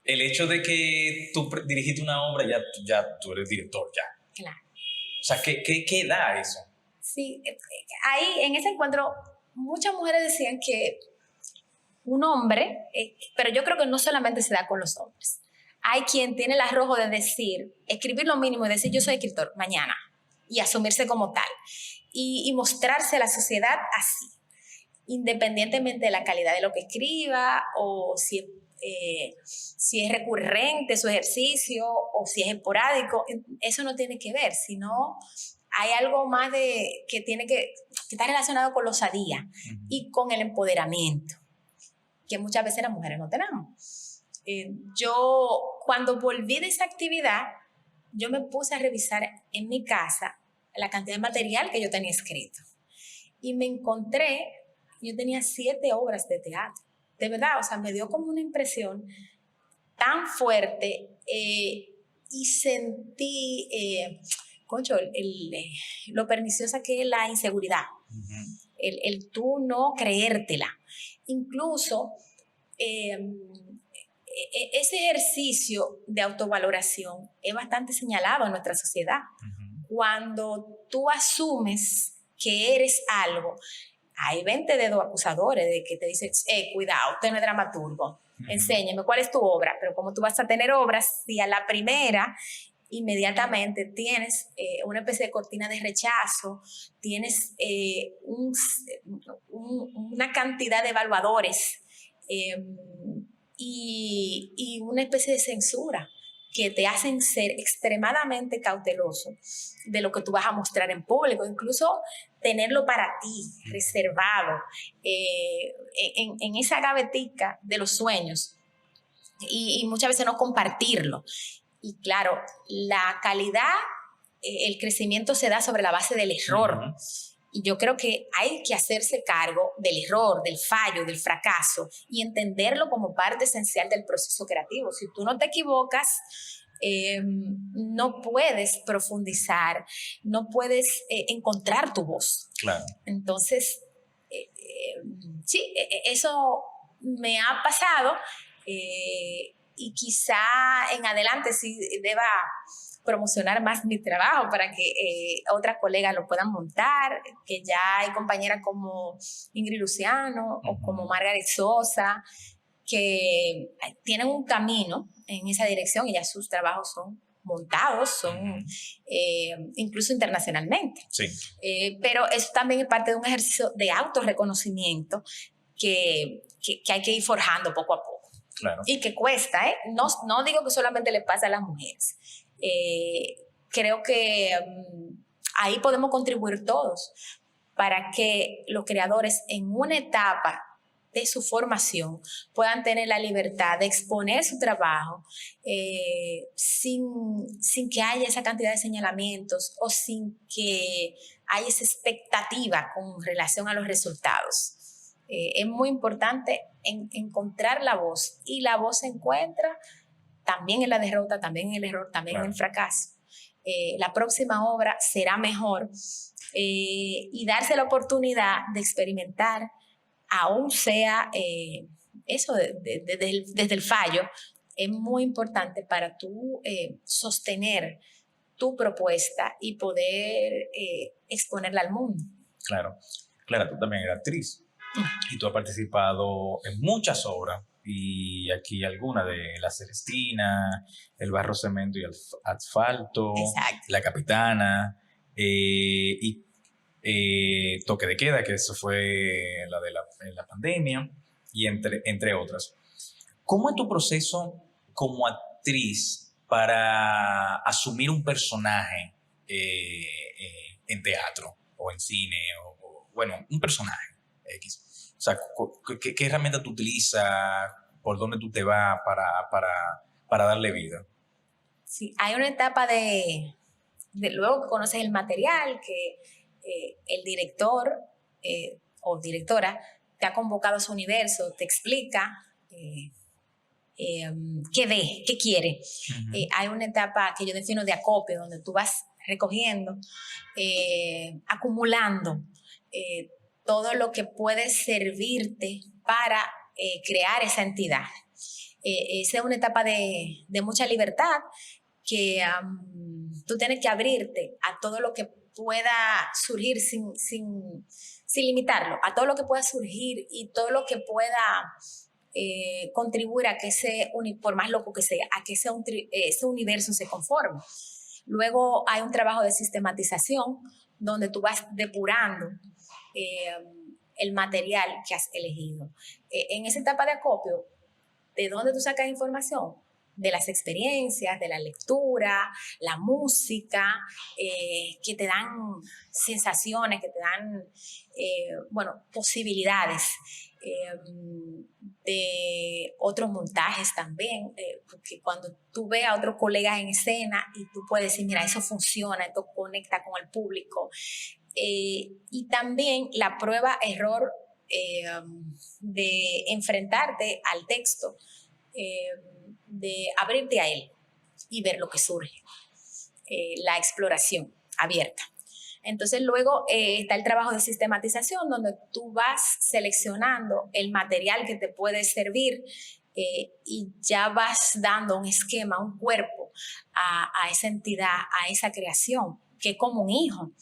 S3: el hecho de que tú dirigiste una obra, ya tú eres director, ya.
S2: Claro.
S3: O sea, ¿qué da eso?
S2: Sí, ahí en ese encuentro muchas mujeres decían que un hombre, pero yo creo que no solamente se da con los hombres. hay quien tiene el arrojo de decir, escribir lo mínimo y decir yo soy escritor mañana y asumirse como tal y mostrarse a la sociedad así, independientemente de la calidad de lo que escriba o si es recurrente su ejercicio o si es esporádico. Eso no tiene que ver, sino hay algo más que está relacionado con la osadía y con el empoderamiento, que muchas veces las mujeres no tenemos. Yo, cuando volví de esa actividad, yo me puse a revisar en mi casa la cantidad de material que yo tenía escrito. Y me encontré, yo tenía 7 obras de teatro. De verdad, o sea, me dio como una impresión tan fuerte y sentí, concho, lo perniciosa que es la inseguridad. El tú no creértela. Incluso ese ejercicio de autovaloración es bastante señalado en nuestra sociedad. Cuando tú asumes que eres algo, hay 20 dedos acusadores de que te dicen, cuidado, usted no es dramaturgo, enséñeme cuál es tu obra, pero ¿cómo tú vas a tener obras si a la primera inmediatamente tienes una especie de cortina de rechazo, tienes una cantidad de evaluadores y una especie de censura que te hacen ser extremadamente cauteloso de lo que tú vas a mostrar en público, incluso tenerlo para ti, reservado, en esa gavetica de los sueños y muchas veces no compartirlo. Y claro, la calidad, el crecimiento se da sobre la base del error. Y yo creo que hay que hacerse cargo del error, del fallo, del fracaso y entenderlo como parte esencial del proceso creativo. Si tú no te equivocas, no puedes profundizar, no puedes encontrar tu voz.
S3: Claro.
S2: Entonces, sí, eso me ha pasado y quizá en adelante sí deba promocionar más mi trabajo para que otras colegas lo puedan montar, que ya hay compañeras como Ingrid Luciano o como Margaret Sosa que tienen un camino en esa dirección y ya sus trabajos son montados, son incluso internacionalmente.
S3: Sí.
S2: Pero eso también es parte de un ejercicio de autorreconocimiento que hay que ir forjando poco a poco.
S3: Claro.
S2: Y que cuesta, ¿eh? No digo que solamente le pasa a las mujeres. Creo que ahí podemos contribuir todos para que los creadores en una etapa de su formación puedan tener la libertad de exponer su trabajo sin que haya esa cantidad de señalamientos o sin que haya esa expectativa con relación a los resultados. Es muy importante encontrar la voz, y la voz se encuentra también en la derrota, también en el error, también en el fracaso. La próxima obra será mejor y darse la oportunidad de experimentar, aún sea eso desde el fallo, es muy importante para tú sostener tu propuesta y poder exponerla al mundo.
S3: Claro. Clara, tú también eres actriz y tú has participado en muchas obras, y aquí algunas de La Celestina, El Barro, Cemento y Asfalto,
S2: Exacto.
S3: La Capitana, y Toque de Queda, que eso fue la de la pandemia, y entre otras. ¿Cómo es tu proceso como actriz para asumir un personaje en teatro o en cine? Bueno, un personaje X. O sea, ¿qué herramienta tú utilizas? ¿Por dónde tú te vas para darle vida?
S2: Sí, hay una etapa de luego que conoces el material, que el director o directora te ha convocado a su universo, te explica qué ve, qué quiere. Hay una etapa que yo defino de acopio, donde tú vas recogiendo, acumulando todo lo que puede servirte para crear esa entidad. Esa es una etapa de mucha libertad, que tú tienes que abrirte a todo lo que pueda surgir sin limitarlo, a todo lo que pueda surgir y todo lo que pueda contribuir a que por más loco que sea, a que ese universo se conforme. Luego hay un trabajo de sistematización donde tú vas depurando el material que has elegido. En esa etapa de acopio, ¿de dónde tú sacas información? De las experiencias, de la lectura, la música, que te dan sensaciones, que te dan, posibilidades. De otros montajes también, porque cuando tú ves a otros colegas en escena y tú puedes decir, mira, eso funciona, esto conecta con el público. Y también la prueba-error de enfrentarte al texto, de abrirte a él y ver lo que surge, la exploración abierta. Entonces luego está el trabajo de sistematización, donde tú vas seleccionando el material que te puede servir y ya vas dando un esquema, un cuerpo a esa entidad, a esa creación, que es como un hijo.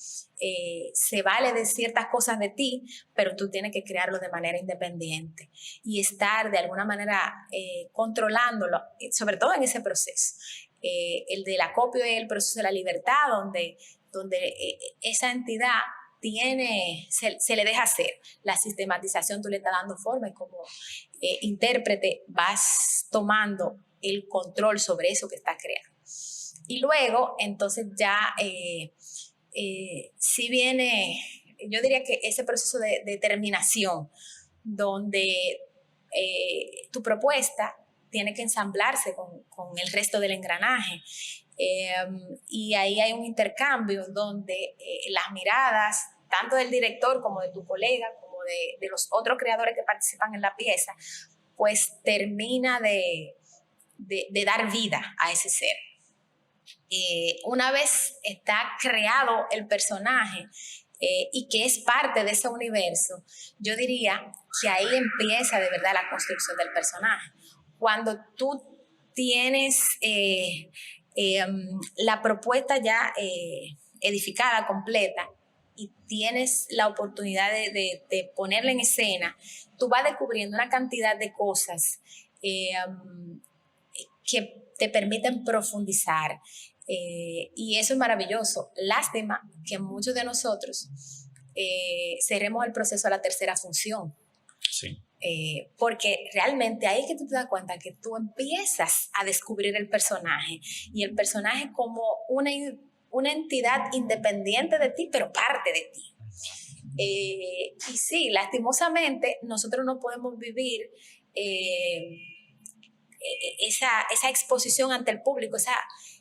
S2: Se vale de ciertas cosas de ti, pero tú tienes que crearlo de manera independiente y estar de alguna manera controlándolo, sobre todo en ese proceso. El del acopio es el proceso de la libertad, donde esa entidad se le deja hacer. La sistematización tú le estás dando forma y como intérprete vas tomando el control sobre eso que estás creando. Y luego, entonces ya, si viene, yo diría que ese proceso de determinación, donde tu propuesta tiene que ensamblarse con el resto del engranaje. Y ahí hay un intercambio donde las miradas, tanto del director como de tu colega, como de los otros creadores que participan en la pieza, pues termina de dar vida a ese ser. Una vez está creado el personaje y que es parte de ese universo, yo diría que ahí empieza de verdad la construcción del personaje. Cuando tú tienes la propuesta ya edificada, completa, y tienes la oportunidad de ponerla en escena, tú vas descubriendo una cantidad de cosas que te permiten profundizar. Y eso es maravilloso. Lástima que muchos de nosotros cerremos el proceso a la tercera función.
S3: Sí.
S2: Porque realmente ahí es que tú te das cuenta que tú empiezas a descubrir el personaje y el personaje como una entidad independiente de ti, pero parte de ti. Y sí, lastimosamente nosotros no podemos vivir esa exposición ante el público,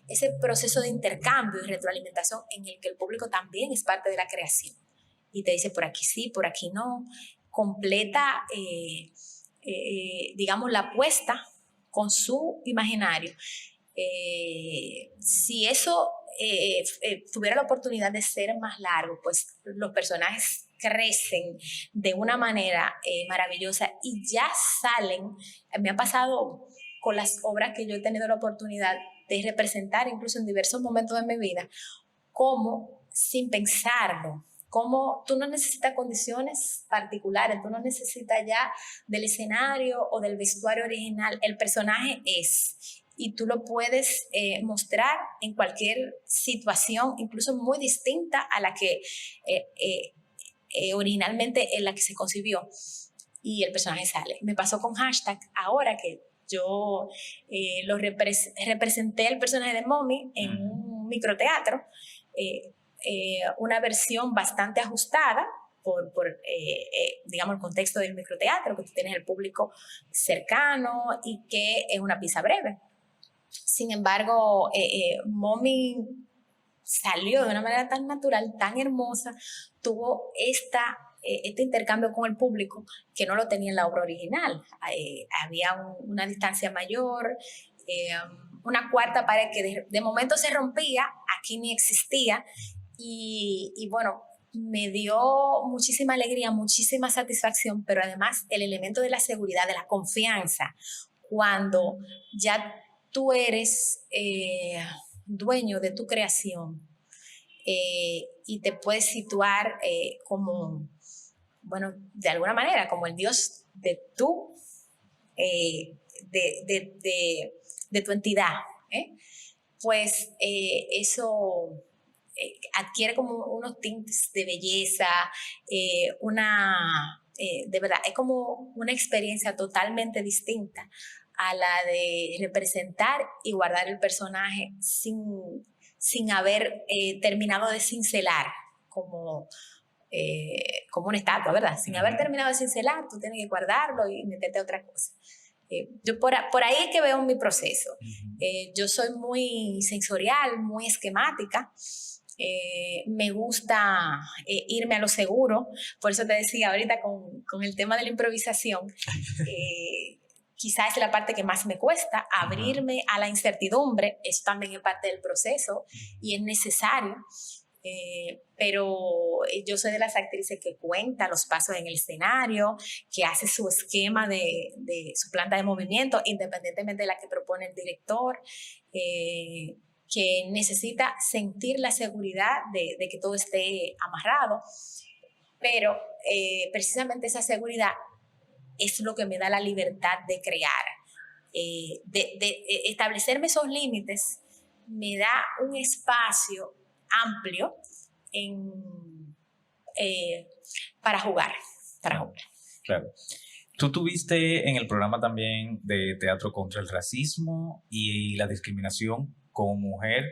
S2: ese proceso de intercambio y retroalimentación en el que el público también es parte de la creación y te dice por aquí sí, por aquí no, completa, digamos, la apuesta con su imaginario. Si eso tuviera la oportunidad de ser más largo, pues los personajes crecen de una manera maravillosa y ya salen. Me ha pasado con las obras que yo he tenido la oportunidad de representar, incluso en diversos momentos de mi vida, como sin pensarlo, como tú no necesitas condiciones particulares, tú no necesitas ya del escenario o del vestuario original, el personaje es, y tú lo puedes mostrar en cualquier situación, incluso muy distinta a la que originalmente en la que se concibió, y el personaje sale. Me pasó con Hashtag ahora que yo representé el personaje de Mommy en un microteatro, una versión bastante ajustada por digamos, el contexto del microteatro, que tú tienes el público cercano y que es una pieza breve. Sin embargo, Mommy salió de una manera tan natural, tan hermosa, tuvo este intercambio con el público que no lo tenía en la obra original. Había una distancia mayor, una cuarta pared que de momento se rompía, aquí ni existía, y bueno, me dio muchísima alegría, muchísima satisfacción, pero además el elemento de la seguridad, de la confianza, cuando ya tú eres dueño de tu creación y te puedes situar como, bueno, de alguna manera, como el Dios de tu de tu entidad, pues eso adquiere como unos tintes de belleza, de verdad, es como una experiencia totalmente distinta a la de representar y guardar el personaje sin haber terminado de cincelar como una estatua, ¿verdad? Sin haber terminado de cincelar, tú tienes que guardarlo y meterte a otra cosa. Yo por ahí es que veo mi proceso. Yo soy muy sensorial, muy esquemática. Me gusta irme a lo seguro. Por eso te decía ahorita con el tema de la improvisación. Quizás es la parte que más me cuesta, abrirme a la incertidumbre. Eso también es parte del proceso y es necesario. Pero yo soy de las actrices que cuenta los pasos en el escenario, que hace su esquema de su planta de movimiento, independientemente de la que propone el director, que necesita sentir la seguridad de que todo esté amarrado, pero precisamente esa seguridad es lo que me da la libertad de crear, de establecerme esos límites, me da un espacio amplio para jugar.
S3: Claro. Tú tuviste en el programa también de Teatro contra el Racismo y la Discriminación como mujer.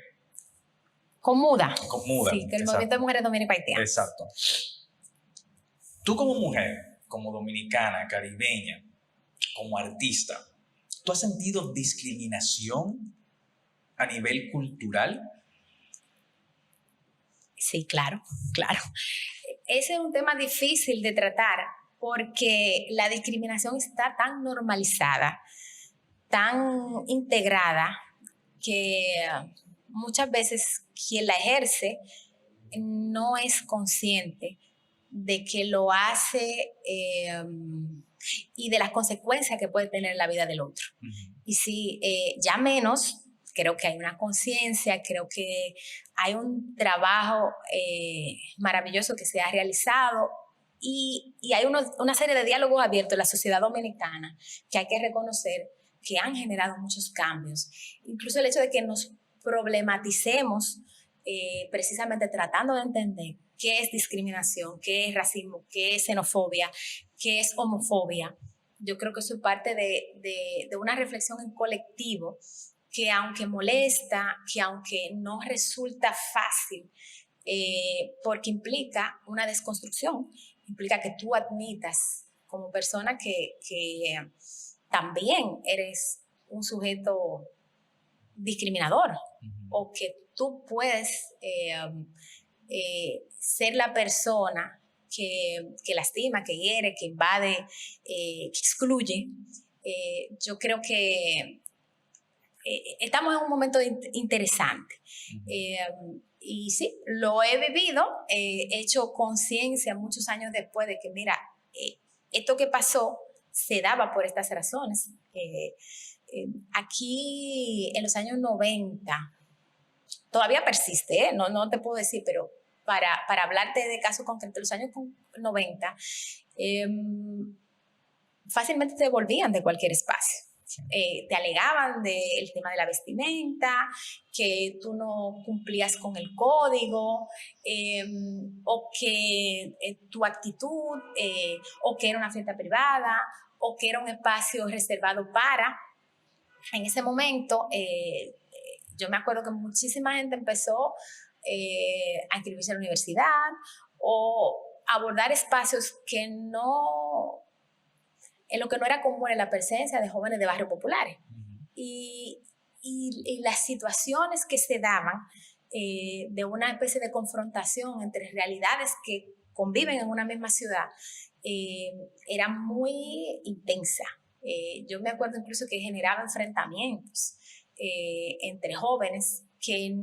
S2: Con muda.
S3: Sí,
S2: que el movimiento de mujeres dominicanas.
S3: Exacto. Tú como mujer, como dominicana, caribeña, como artista, ¿tú has sentido discriminación a nivel cultural?
S2: Sí, claro. Ese es un tema difícil de tratar porque la discriminación está tan normalizada, tan integrada, que muchas veces quien la ejerce no es consciente de que lo hace y de las consecuencias que puede tener en la vida del otro. Y sí, ya menos, creo que hay una conciencia, creo que hay un trabajo maravilloso que se ha realizado y hay una serie de diálogos abiertos en la sociedad dominicana que hay que reconocer que han generado muchos cambios. Incluso el hecho de que nos problematicemos precisamente tratando de entender qué es discriminación, qué es racismo, qué es xenofobia, qué es homofobia. Yo creo que eso es parte de una reflexión en colectivo que aunque molesta, que aunque no resulta fácil, porque implica una desconstrucción, implica que tú admitas como persona que también eres un sujeto discriminador o que tú puedes ser la persona que lastima, que hiere, que invade, que excluye. Yo creo que estamos en un momento interesante. Y sí, lo he vivido, he hecho conciencia muchos años después de que, mira, esto que pasó se daba por estas razones. Aquí en los años 90, todavía persiste, no te puedo decir, pero para hablarte de casos concretos, en los años 90, fácilmente te devolvían de cualquier espacio. Te alegaban del tema de la vestimenta, que tú no cumplías con el código, o que tu actitud, o que era una fiesta privada, o que era un espacio reservado para. En ese momento, yo me acuerdo que muchísima gente empezó a inscribirse en la universidad o abordar espacios en lo que no era común en la presencia de jóvenes de barrios populares. Y las situaciones que se daban de una especie de confrontación entre realidades que conviven en una misma ciudad era muy intensa. Yo me acuerdo incluso que generaba enfrentamientos entre jóvenes que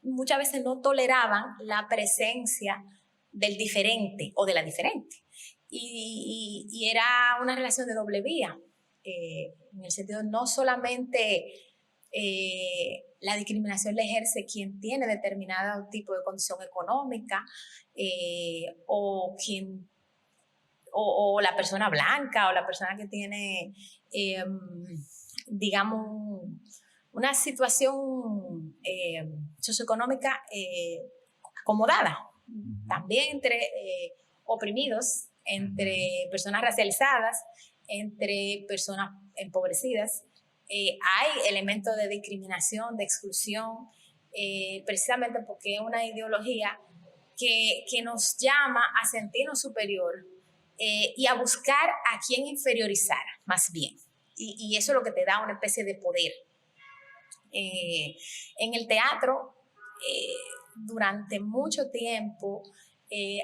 S2: muchas veces no toleraban la presencia del diferente o de la diferente. Y era una relación de doble vía, en el sentido no solamente la discriminación la ejerce quien tiene determinado tipo de condición económica o o la persona blanca, o la persona que tiene, digamos, una situación socioeconómica acomodada. También entre oprimidos, entre personas racializadas, entre personas empobrecidas. Hay elementos de discriminación, de exclusión, precisamente porque es una ideología que nos llama a sentirnos superior y a buscar a quien inferiorizar, más bien. Y eso es lo que te da una especie de poder. En el teatro, durante mucho tiempo,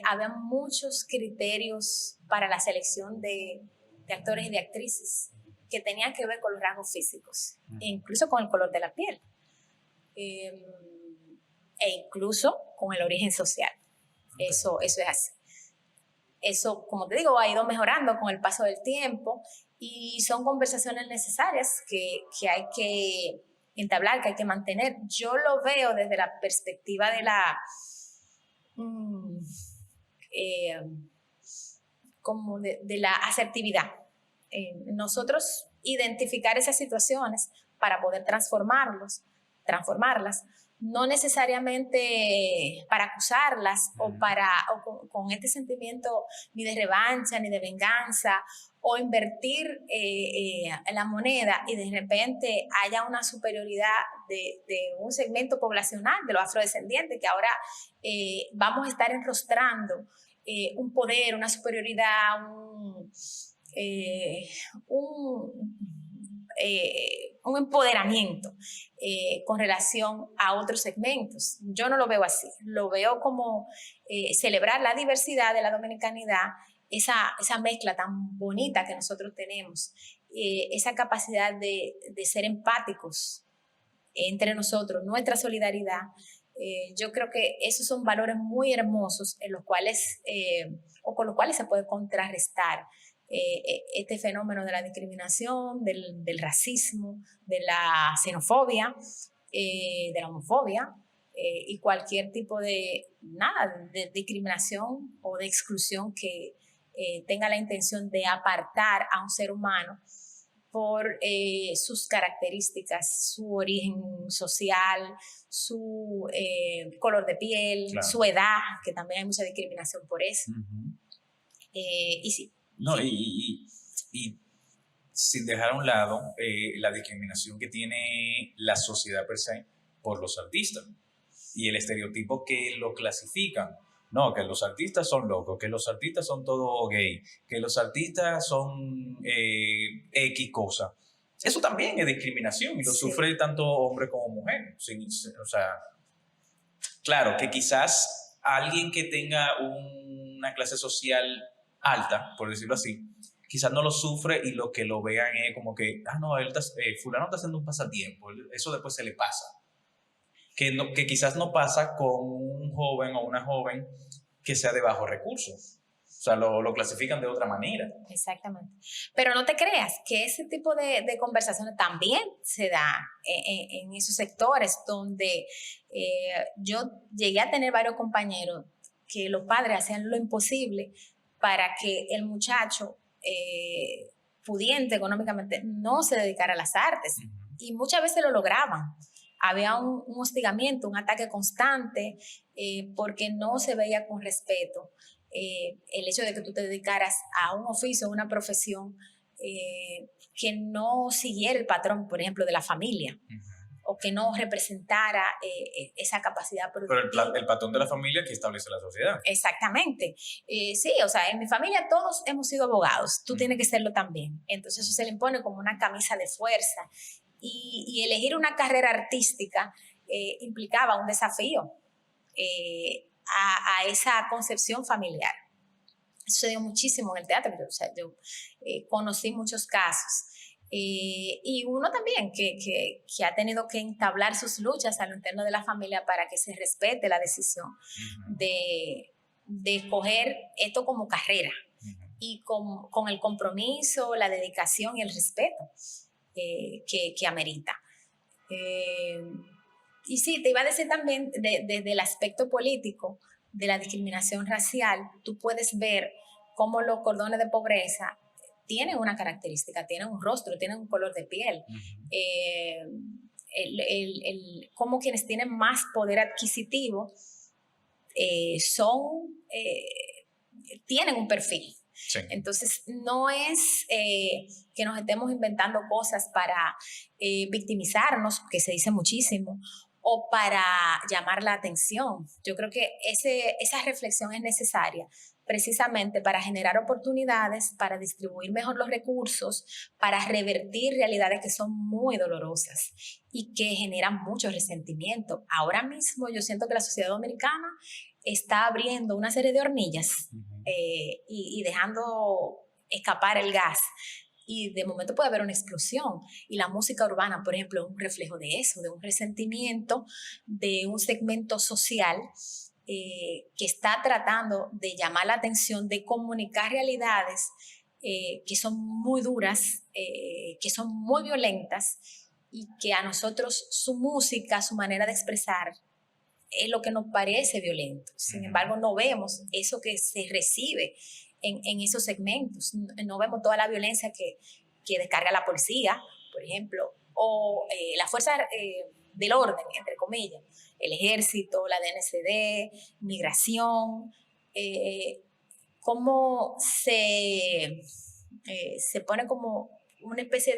S2: había muchos criterios para la selección de actores y de actrices que tenían que ver con los rasgos físicos, e incluso con el color de la piel, e incluso con el origen social. Eso es así. Eso, como te digo, ha ido mejorando con el paso del tiempo y son conversaciones necesarias que hay que entablar, que hay que mantener. Yo lo veo desde la perspectiva de la como de la asertividad. Nosotros identificar esas situaciones para poder transformarlas, no necesariamente para acusarlas o con este sentimiento ni de revancha ni de venganza, o invertir la moneda y de repente haya una superioridad de un segmento poblacional de los afrodescendientes que ahora vamos a estar enrostrando un poder, una superioridad, un empoderamiento con relación a otros segmentos. Yo no lo veo así, lo veo como celebrar la diversidad de la dominicanidad, esa mezcla tan bonita que nosotros tenemos, esa capacidad de ser empáticos entre nosotros, nuestra solidaridad. Yo creo que esos son valores muy hermosos en los cuales, o con los cuales se puede contrarrestar este fenómeno de la discriminación, del racismo, de la xenofobia, de la homofobia y cualquier tipo de discriminación o de exclusión que tenga la intención de apartar a un ser humano por sus características, su origen social, su color de piel, claro, su edad, que también hay mucha discriminación por eso. Y sí.
S3: No, sí. Y sin dejar a un lado la discriminación que tiene la sociedad per se por los artistas y el estereotipo que lo clasifican. No, que los artistas son locos, que los artistas son todo gay, que los artistas son X cosa. Eso también es discriminación y lo sufre tanto hombre como mujer. O sea, claro, que quizás alguien que tenga una clase social alta, por decirlo así, quizás no lo sufre y lo que lo vean es como que, no, fulano está haciendo un pasatiempo, eso después se le pasa. Que quizás no pasa con un joven o una joven que sea de bajos recursos. O sea, lo clasifican de otra manera.
S2: Exactamente. Pero no te creas que ese tipo de conversaciones también se da en esos sectores donde yo llegué a tener varios compañeros que los padres hacían lo imposible para que el muchacho pudiente económicamente no se dedicara a las artes. Y muchas veces lo lograban. Había un hostigamiento, un ataque constante, porque no se veía con respeto el hecho de que tú te dedicaras a un oficio, a una profesión que no siguiera el patrón, por ejemplo, de la familia, o que no representara esa capacidad productiva.
S3: Pero el patrón de la familia que establece la sociedad.
S2: Exactamente. Sí, o sea, en mi familia todos hemos sido abogados, tú tienes que serlo también. Entonces eso se le impone como una camisa de fuerza. Y elegir una carrera artística implicaba un desafío a esa concepción familiar. Eso se dio muchísimo en el teatro. O sea, yo conocí muchos casos. Y uno también que ha tenido que entablar sus luchas a lo interno de la familia para que se respete la decisión de escoger esto como carrera y con el compromiso, la dedicación y el respeto que amerita. Y sí, te iba a decir también desde el aspecto político de la discriminación racial, tú puedes ver cómo los cordones de pobreza tienen una característica, tienen un rostro, tienen un color de piel. Cómo quienes tienen más poder adquisitivo tienen un perfil.
S3: Sí.
S2: Entonces, no es que nos estemos inventando cosas para victimizarnos, que se dice muchísimo, o para llamar la atención. Yo creo que esa reflexión es necesaria precisamente para generar oportunidades, para distribuir mejor los recursos, para revertir realidades que son muy dolorosas y que generan mucho resentimiento. Ahora mismo yo siento que la sociedad dominicana está abriendo una serie de hornillas y dejando escapar el gas. Y de momento puede haber una explosión. Y la música urbana, por ejemplo, es un reflejo de eso, de un resentimiento de un segmento social que está tratando de llamar la atención, de comunicar realidades que son muy duras, que son muy violentas y que a nosotros su música, su manera de expresar es lo que nos parece violento. Sin embargo, no vemos eso que se recibe en esos segmentos. No vemos toda la violencia que descarga la policía, por ejemplo, o la fuerza del orden, entre comillas, el ejército, la DNCD, migración, cómo se pone como una especie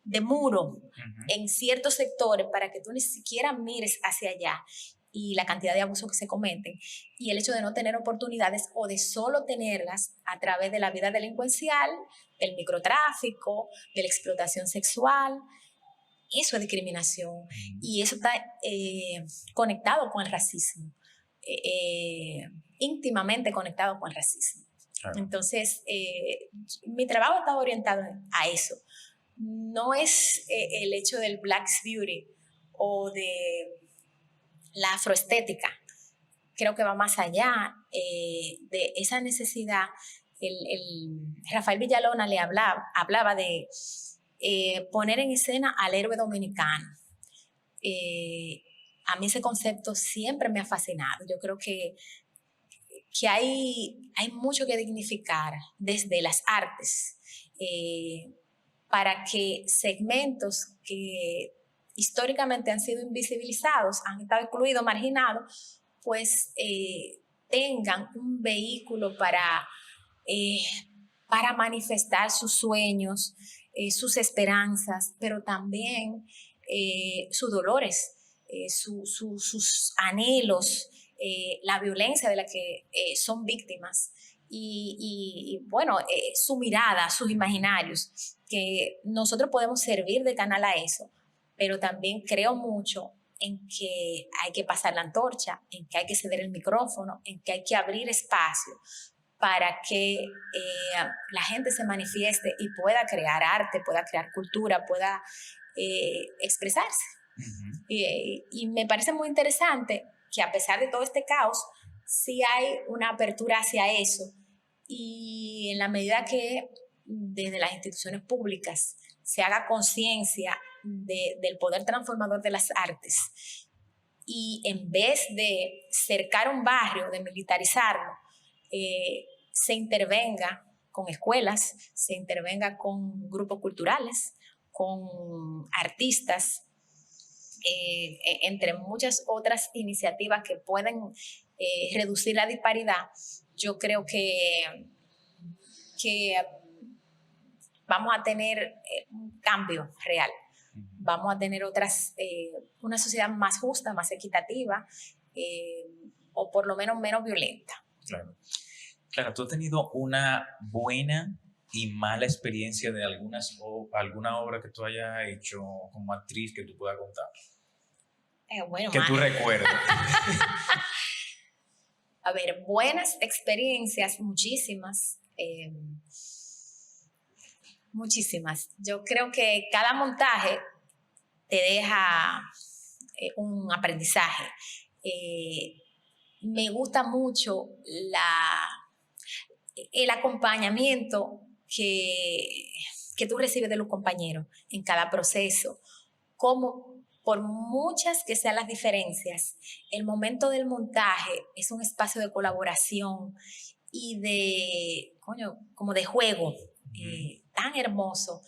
S2: de muro en ciertos sectores para que tú ni siquiera mires hacia allá, y la cantidad de abusos que se cometen, y el hecho de no tener oportunidades o de solo tenerlas a través de la vida delincuencial, del microtráfico, de la explotación sexual. Eso es discriminación y eso está conectado con el racismo, íntimamente conectado con el racismo. Claro. Entonces, mi trabajo está orientado a eso. No es el hecho del Black Beauty o de la afroestética. Creo que va más allá de esa necesidad. Rafael Villalona hablaba de poner en escena al héroe dominicano. A mí ese concepto siempre me ha fascinado. Yo creo que hay mucho que dignificar desde las artes para que segmentos que históricamente han sido invisibilizados, han estado excluidos, marginados, pues tengan un vehículo para manifestar sus sueños, sus esperanzas, pero también sus dolores, sus anhelos, la violencia de la que son víctimas y bueno, su mirada, sus imaginarios, que nosotros podemos servir de canal a eso, pero también creo mucho en que hay que pasar la antorcha, en que hay que ceder el micrófono, en que hay que abrir espacio para que la gente se manifieste y pueda crear arte, pueda crear cultura, pueda expresarse. Y me parece muy interesante que a pesar de todo este caos, sí hay una apertura hacia eso. Y en la medida que desde las instituciones públicas se haga conciencia del poder transformador de las artes y en vez de cercar un barrio, de militarizarlo, se intervenga con escuelas, se intervenga con grupos culturales, con artistas, entre muchas otras iniciativas que pueden reducir la disparidad. Yo creo que vamos a tener un cambio real. Vamos a tener una sociedad más justa, más equitativa, o por lo menos menos violenta.
S3: Claro. Claro, tú has tenido una buena y mala experiencia de alguna obra que tú hayas hecho como actriz que tú puedas contar.
S2: Bueno,
S3: que tú recuerdes.
S2: A ver, buenas experiencias, muchísimas. Muchísimas. Yo creo que cada montaje te deja un aprendizaje. Me gusta mucho el acompañamiento que tú recibes de los compañeros en cada proceso. Como por muchas que sean las diferencias, el momento del montaje es un espacio de colaboración y como de juego, tan hermoso,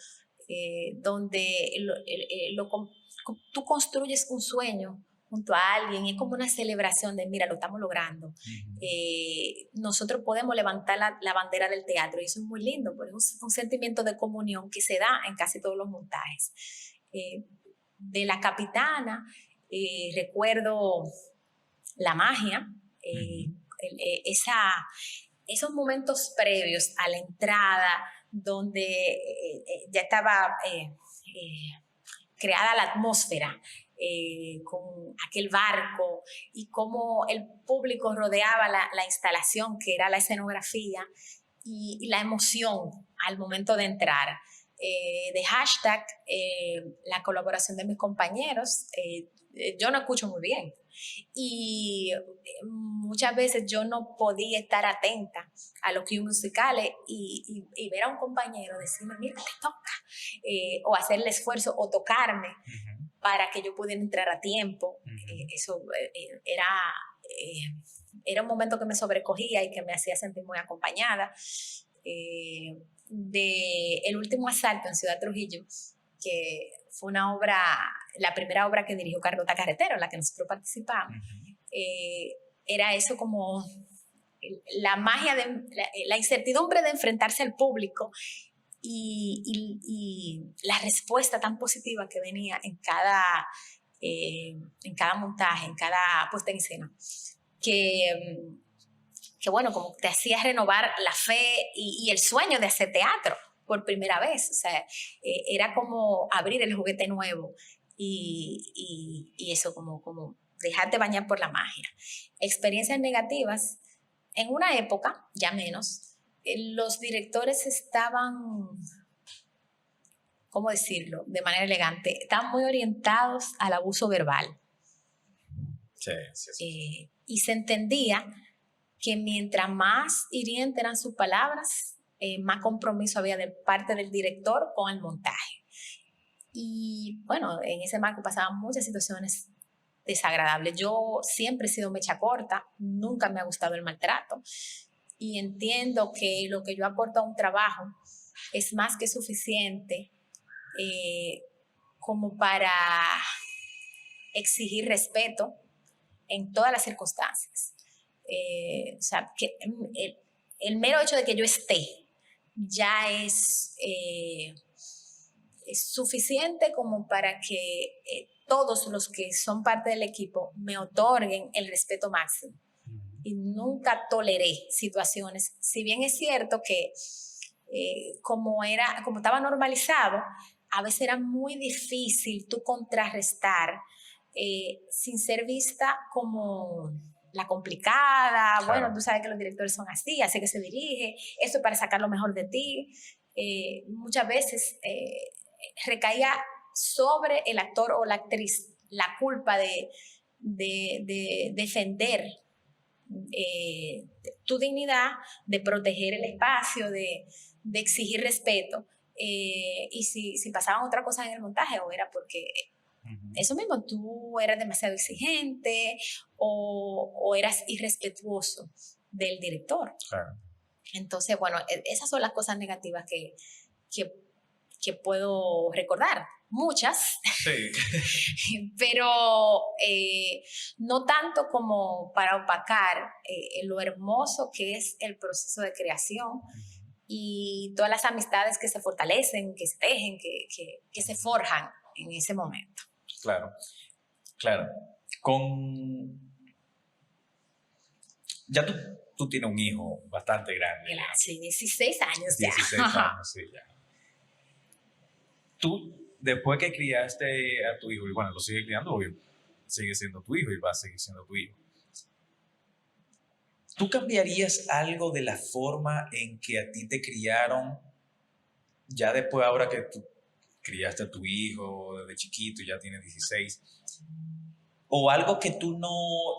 S2: donde tú construyes un sueño junto a alguien, y es como una celebración de, mira, lo estamos logrando. Nosotros podemos levantar la bandera del teatro, y eso es muy lindo, porque es un sentimiento de comunión que se da en casi todos los montajes. De La Capitana, recuerdo La Magia, esos momentos previos a la entrada, donde ya estaba creada la atmósfera, con aquel barco, y cómo el público rodeaba la instalación, que era la escenografía, y la emoción al momento de entrar. De hashtag, la colaboración de mis compañeros, yo no escucho muy bien, y muchas veces yo no podía estar atenta a los cues musicales, y ver a un compañero decirme, mira, te toca, o hacer el esfuerzo o tocarme para que yo pudiera entrar a tiempo. Eso era un momento que me sobrecogía y que me hacía sentir muy acompañada. De El Último Asalto en Ciudad Trujillo, que fue una obra, la primera obra que dirigió Carlota Carretero, en la que nosotros participamos. Era eso, como la magia, la incertidumbre de enfrentarse al público, y la respuesta tan positiva que venía en cada montaje, en cada puesta en escena, que bueno, como te hacía renovar la fe y el sueño de hacer teatro por primera vez. O sea, era como abrir el juguete nuevo, y eso, como dejarte bañar por la magia. Experiencias negativas, en una época, ya menos, los directores estaban, ¿cómo decirlo?, de manera elegante, estaban muy orientados al abuso verbal.
S3: Sí.
S2: Y se entendía que mientras más hirientes eran sus palabras, más compromiso había de parte del director con el montaje. Y bueno, en ese marco pasaban muchas situaciones desagradables. Yo siempre he sido mecha corta, nunca me ha gustado el maltrato, y entiendo que lo que yo aporto a un trabajo es más que suficiente, como para exigir respeto en todas las circunstancias. O sea, que el mero hecho de que yo esté ya es suficiente como para que todos los que son parte del equipo me otorguen el respeto máximo. Y nunca toleré situaciones, si bien es cierto que como estaba normalizado, a veces era muy difícil tú contrarrestar, sin ser vista como la complicada. Claro. Bueno, tú sabes que los directores son así que se dirige, esto es para sacar lo mejor de ti. Muchas veces recaía sobre el actor o la actriz la culpa de defender tu dignidad, de proteger el espacio, de exigir respeto. Y si pasaban otra cosa en el montaje, o era porque eso mismo, tú eras demasiado exigente, o eras irrespetuoso del director.
S3: Claro.
S2: Entonces, bueno, esas son las cosas negativas que puedo recordar. Muchas, sí. Pero no tanto como para opacar lo hermoso que es el proceso de creación, y todas las amistades que se fortalecen, que se tejen, que se forjan en ese momento.
S3: Claro. Ya tú tienes un hijo bastante grande.
S2: Sí, 16 años ya.
S3: 16 años, sí, ya. Tú, después que criaste a tu hijo, y bueno, lo sigues criando, obvio, sigue siendo tu hijo y va a seguir siendo tu hijo, ¿tú cambiarías algo de la forma en que a ti te criaron, ya después, ahora que tú criaste a tu hijo desde chiquito y ya tienes 16, o algo que tú no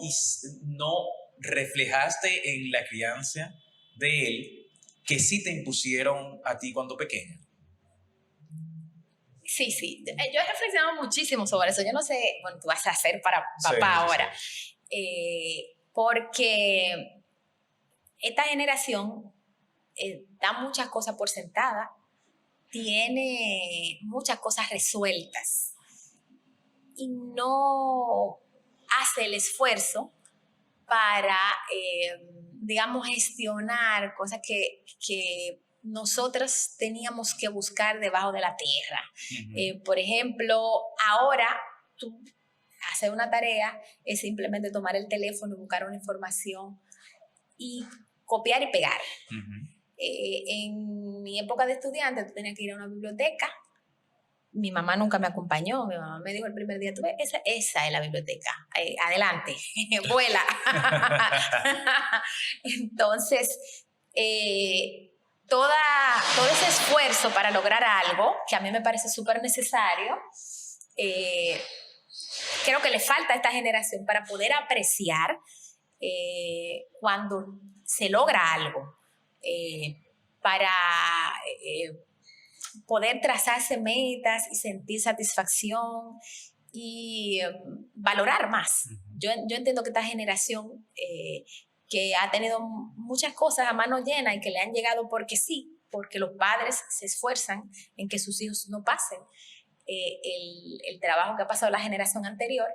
S3: reflejaste en la crianza de él, que sí te impusieron a ti cuando pequeña?
S2: Sí. Yo he reflexionado muchísimo sobre eso. Yo no sé, bueno, tú vas a hacer para papá ahora. Sí. Porque esta generación da muchas cosas por sentada, tiene muchas cosas resueltas y no hace el esfuerzo para, digamos, gestionar cosas que nosotros teníamos que buscar debajo de la tierra. Por ejemplo, ahora tú hacer una tarea es simplemente tomar el teléfono y buscar una información y copiar y pegar. En mi época de estudiante, tú tenías que ir a una biblioteca. Mi mamá nunca me acompañó. Mi mamá me dijo el primer día, tú ves, esa es la biblioteca. Adelante, vuela. Entonces, todo ese esfuerzo para lograr algo, que a mí me parece súper necesario, creo que le falta a esta generación para poder apreciar cuando se logra algo, para poder trazarse metas y sentir satisfacción y valorar más. Yo entiendo que esta generación que ha tenido muchas cosas a mano llena y que le han llegado porque sí, porque los padres se esfuerzan en que sus hijos no pasen el trabajo que ha pasado la generación anterior,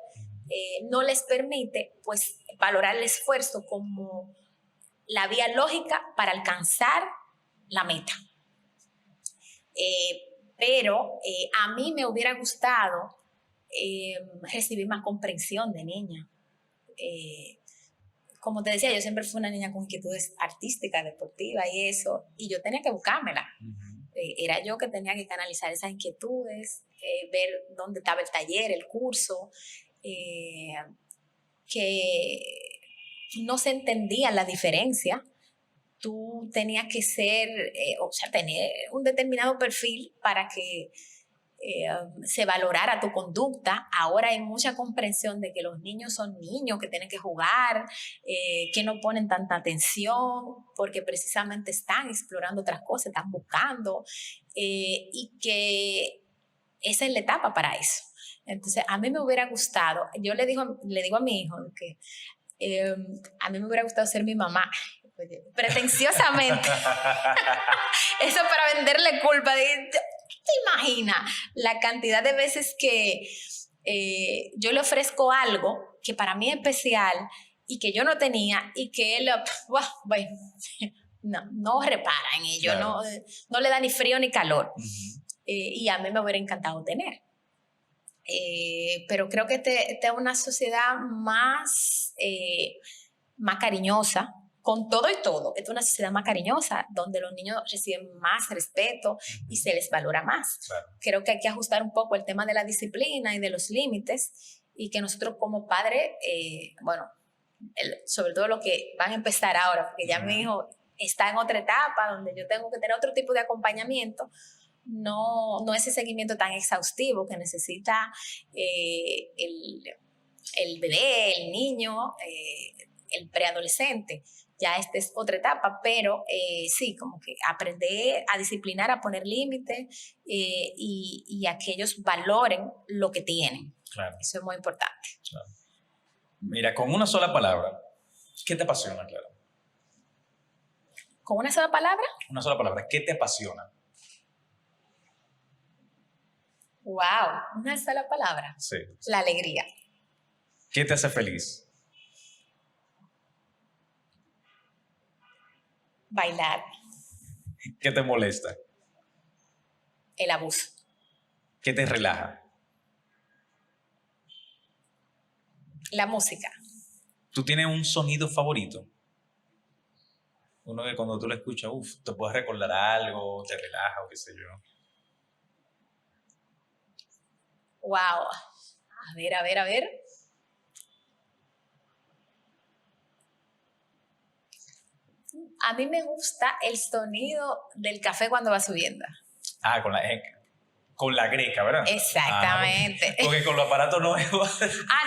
S2: no les permite pues valorar el esfuerzo como la vía lógica para alcanzar la meta. Pero a mí me hubiera gustado recibir más comprensión de niña. Como te decía, yo siempre fui una niña con inquietudes artísticas, deportivas y eso, y yo tenía que buscármela. Era yo que tenía que canalizar esas inquietudes, ver dónde estaba el taller, el curso, que no se entendía la diferencia. Tú tenías que tener un determinado perfil para que se valorara tu conducta. Ahora hay mucha comprensión de que los niños son niños, que tienen que jugar, que no ponen tanta atención porque precisamente están explorando otras cosas, están buscando, y que esa es la etapa para eso. Entonces, a mí me hubiera gustado, yo le digo a mi hijo que a mí me hubiera gustado ser mi mamá, pretenciosamente. Eso para venderle culpa. ¿Te imaginas la cantidad de veces que yo le ofrezco algo que para mí es especial y que yo no tenía y que él, bueno, no repara en ello, claro. no le da ni frío ni calor. Y a mí me hubiera encantado tener. Pero creo que esta es una sociedad más cariñosa, con todo y todo. Esta es una sociedad más cariñosa, donde los niños reciben más respeto y se les valora más. Claro. Creo que hay que ajustar un poco el tema de la disciplina y de los límites, y que nosotros como padres, sobre todo los que van a empezar ahora, porque ya mi hijo está en otra etapa donde yo tengo que tener otro tipo de acompañamiento, no ese seguimiento tan exhaustivo que necesita el bebé, el niño, el preadolescente. Ya esta es otra etapa, pero sí, como que aprender a disciplinar, a poner límites y a que ellos valoren lo que tienen.
S3: Claro.
S2: Eso es muy importante.
S3: Claro. Mira, con una sola palabra, ¿qué te apasiona, Clara?
S2: ¿Con una sola palabra?
S3: Una sola palabra, ¿qué te apasiona?
S2: Wow, una sola palabra.
S3: Sí.
S2: La alegría.
S3: ¿Qué te hace feliz?
S2: Bailar.
S3: ¿Qué te molesta?
S2: El abuso.
S3: ¿Qué te relaja?
S2: La música.
S3: ¿Tú tienes un sonido favorito? Uno que cuando tú lo escuchas, te puedes recordar algo, te relaja o qué sé yo.
S2: Wow. A ver. A mí me gusta el sonido del café cuando va subiendo.
S3: Ah, con la greca, ¿verdad?
S2: Exactamente.
S3: Porque con los aparatos no es igual.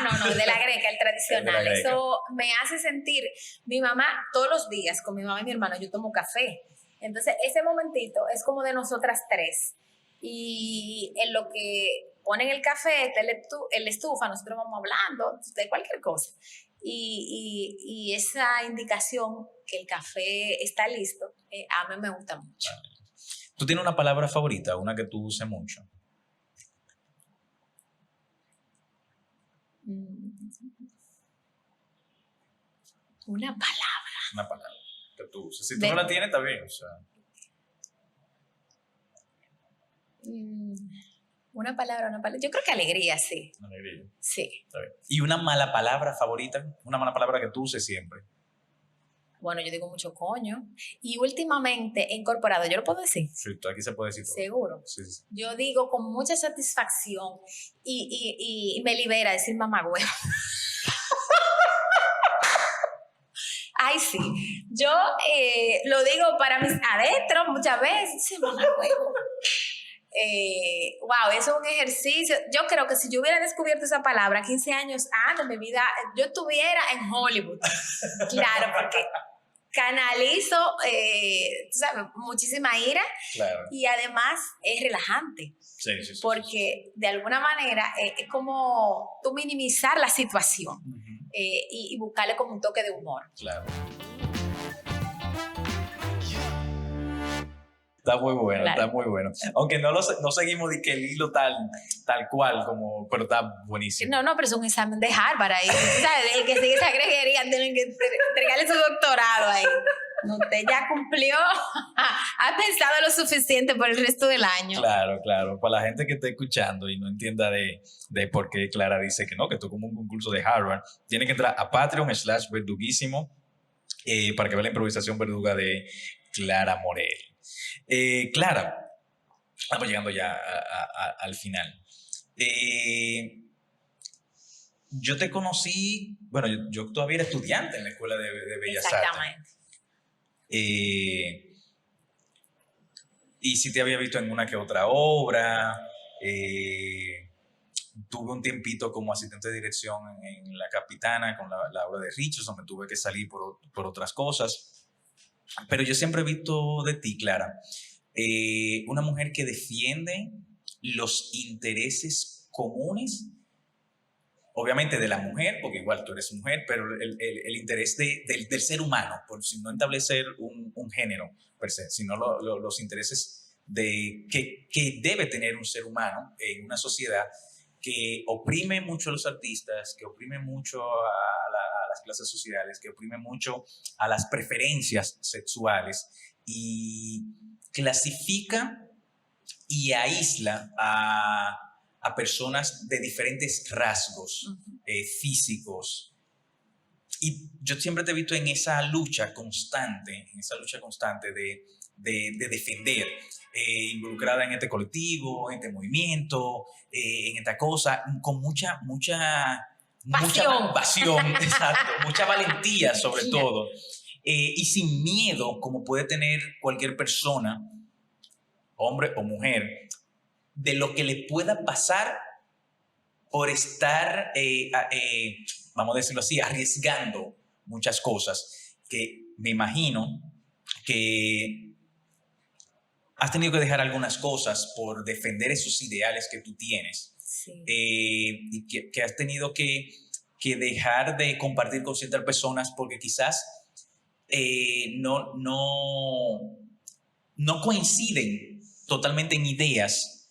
S2: No, de la greca, el tradicional. Eso me hace sentir, mi mamá, todos los días, con mi mamá y mi hermano, yo tomo café. Entonces, ese momentito es como de nosotras tres. Y en lo que ponen el café, el estufa, nosotros vamos hablando de cualquier cosa. Y esa indicación que el café está listo, a mí me gusta mucho.
S3: ¿Tú tienes una palabra favorita, una que tú uses mucho?
S2: Una palabra.
S3: Una palabra que tú uses. Si tú no la tienes, está bien. O sea.
S2: Una palabra. Yo creo que alegría, sí.
S3: Alegría.
S2: Sí.
S3: Está bien. ¿Y una mala palabra favorita? Una mala palabra que tú uses siempre.
S2: Bueno, yo digo mucho coño. Y últimamente he incorporado, ¿yo lo puedo decir?
S3: Sí, aquí se puede decir todo.
S2: Seguro.
S3: Sí.
S2: Yo digo con mucha satisfacción y me libera decir mamagüevo. Ay, sí. Yo lo digo para mis adentros muchas veces. Sí, mamagüevo. Wow, eso es un ejercicio. Yo creo que si yo hubiera descubierto esa palabra 15 años antes de mi vida, yo estuviera en Hollywood. Claro, porque canalizo, tú sabes, muchísima ira.
S3: Claro.
S2: Y además es relajante.
S3: Sí.
S2: Porque de alguna manera es como tú minimizar la situación y buscarle como un toque de humor.
S3: Claro. Está muy bueno, claro. Está muy bueno. Aunque no seguimos de que el hilo tal cual, como, pero está buenísimo.
S2: No, pero es un examen de Harvard ahí. ¿Sabes? El que sigue esa greguería tienen que entregarle su doctorado ahí. Usted ya cumplió, ha pensado lo suficiente por el resto del año.
S3: Claro. Para la gente que esté escuchando y no entienda de por qué Clara dice que no, que esto es como un concurso de Harvard, tiene que entrar a Patreon/verduguísimo para que vea la improvisación verduga de Clara Morel. Clara, estamos llegando ya al final. Yo te conocí, bueno, yo todavía era estudiante en la Escuela de Bellas Artes.
S2: Exactamente.
S3: Y sí te había visto en una que otra obra. Tuve un tiempito como asistente de dirección en La Capitana con la obra de Richardson, me tuve que salir por otras cosas. Pero yo siempre he visto de ti, Clara, una mujer que defiende los intereses comunes, obviamente de la mujer, porque igual tú eres mujer, pero el interés del ser humano, por si no establecer un género per se, sino los intereses que debe tener un ser humano en una sociedad que oprime mucho a los artistas, que oprime mucho a las clases sociales, que oprime mucho a las preferencias sexuales y clasifica y aísla a personas de diferentes rasgos físicos. Y yo siempre te he visto en esa lucha constante, de defender, involucrada en este colectivo, en este movimiento, en esta cosa, con mucha pasión, exacto, mucha valentía sobre todo, y sin miedo como puede tener cualquier persona, hombre o mujer, de lo que le pueda pasar por estar, vamos a decirlo así, arriesgando muchas cosas, que me imagino que has tenido que dejar algunas cosas por defender esos ideales que tú tienes.
S2: Sí.
S3: Y que has tenido que dejar de compartir con ciertas personas porque quizás no coinciden totalmente en ideas,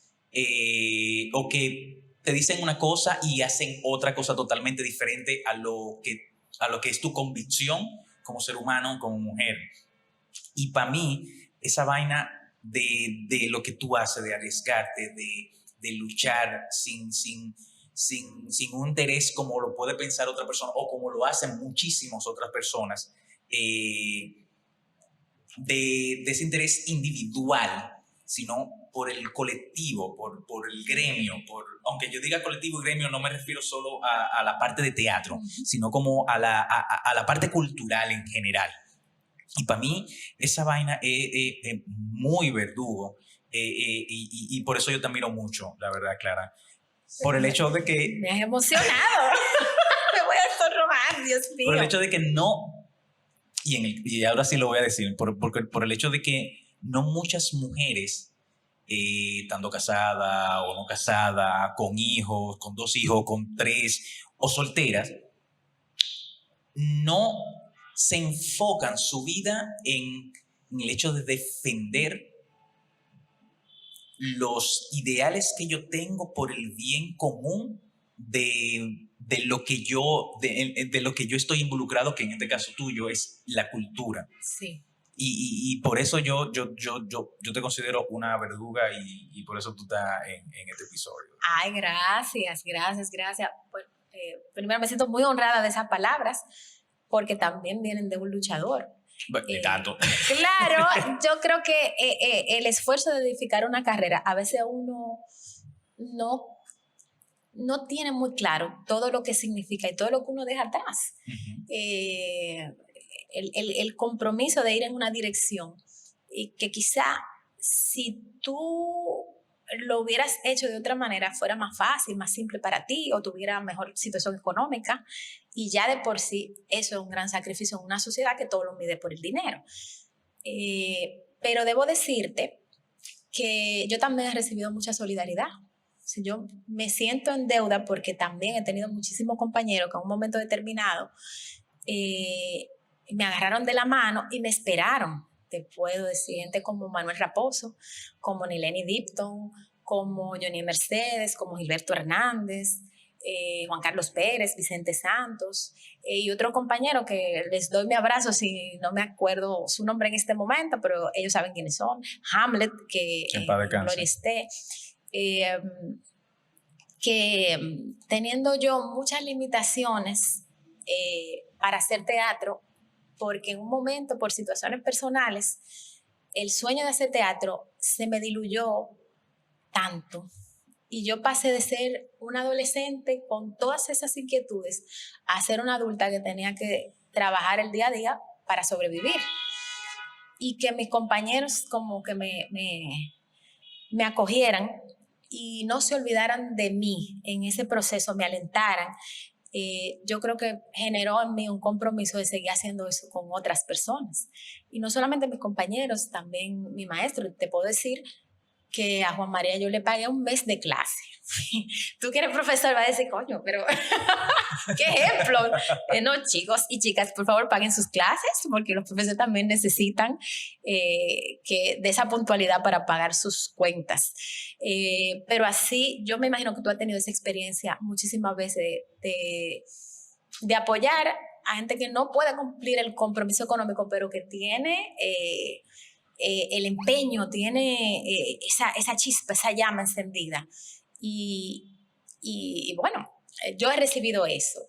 S3: o que te dicen una cosa y hacen otra cosa totalmente diferente a lo que es tu convicción como ser humano, como mujer. Y para mí, esa vaina de lo que tú haces, de arriesgarte, de luchar sin un interés como lo puede pensar otra persona o como lo hacen muchísimas otras personas, de ese interés individual, sino por el colectivo, por el gremio, aunque yo diga colectivo y gremio no me refiero solo a la parte de teatro, sino como a la parte cultural en general. Y para mí esa vaina es muy verdugo, y por eso yo te admiro mucho, la verdad, Clara. Por el hecho de que...
S2: Me has emocionado. Me voy a sonrojar, Dios mío.
S3: Por el hecho de que no... Y ahora sí lo voy a decir. Por el hecho de que no muchas mujeres, estando casada o no casada, con hijos, con 2 hijos, con 3 o solteras, no se enfocan su vida en el hecho de defender los ideales que yo tengo por el bien común de lo que yo estoy involucrado, que en este caso tuyo es la cultura.
S2: Sí.
S3: Y por eso yo te considero una verduga y por eso tú estás en este episodio.
S2: Ay, gracias. Pues, primero me siento muy honrada de esas palabras porque también vienen de un luchador.
S3: Tanto.
S2: Claro, yo creo que el esfuerzo de edificar una carrera, a veces uno no tiene muy claro todo lo que significa y todo lo que uno deja atrás.
S3: Uh-huh.
S2: El compromiso de ir en una dirección y que quizá si tú lo hubieras hecho de otra manera fuera más fácil, más simple para ti o tuviera mejor situación económica, y ya de por sí eso es un gran sacrificio en una sociedad que todo lo mide por el dinero. Pero debo decirte que yo también he recibido mucha solidaridad. O sea, yo me siento en deuda porque también he tenido muchísimos compañeros que en un momento determinado me agarraron de la mano y me esperaron. Te puedo decir gente como Manuel Raposo, como Nileni Dipton, como Johnny Mercedes, como Gilberto Hernández, Juan Carlos Pérez, Vicente Santos, y otro compañero que les doy mi abrazo si no me acuerdo su nombre en este momento, pero ellos saben quiénes son, Hamlet, que Gloria esté, que teniendo yo muchas limitaciones para hacer teatro, porque en un momento, por situaciones personales, el sueño de hacer teatro se me diluyó tanto. Y yo pasé de ser una adolescente con todas esas inquietudes a ser una adulta que tenía que trabajar el día a día para sobrevivir. Y que mis compañeros como que me acogieran y no se olvidaran de mí en ese proceso, me alentaran. Yo creo que generó en mí un compromiso de seguir haciendo eso con otras personas. Y no solamente mis compañeros, también mi maestro. Te puedo decir que a Juan María yo le pagué un mes de clase. Tú que eres profesor vas a decir, coño, pero qué ejemplo. No, chicos y chicas, por favor paguen sus clases porque los profesores también necesitan de esa puntualidad para pagar sus cuentas. Pero así, yo me imagino que tú has tenido esa experiencia muchísimas veces de apoyar a gente que no puede cumplir el compromiso económico, pero que tiene el empeño, tiene esa chispa, esa llama encendida. Y bueno, yo he recibido eso.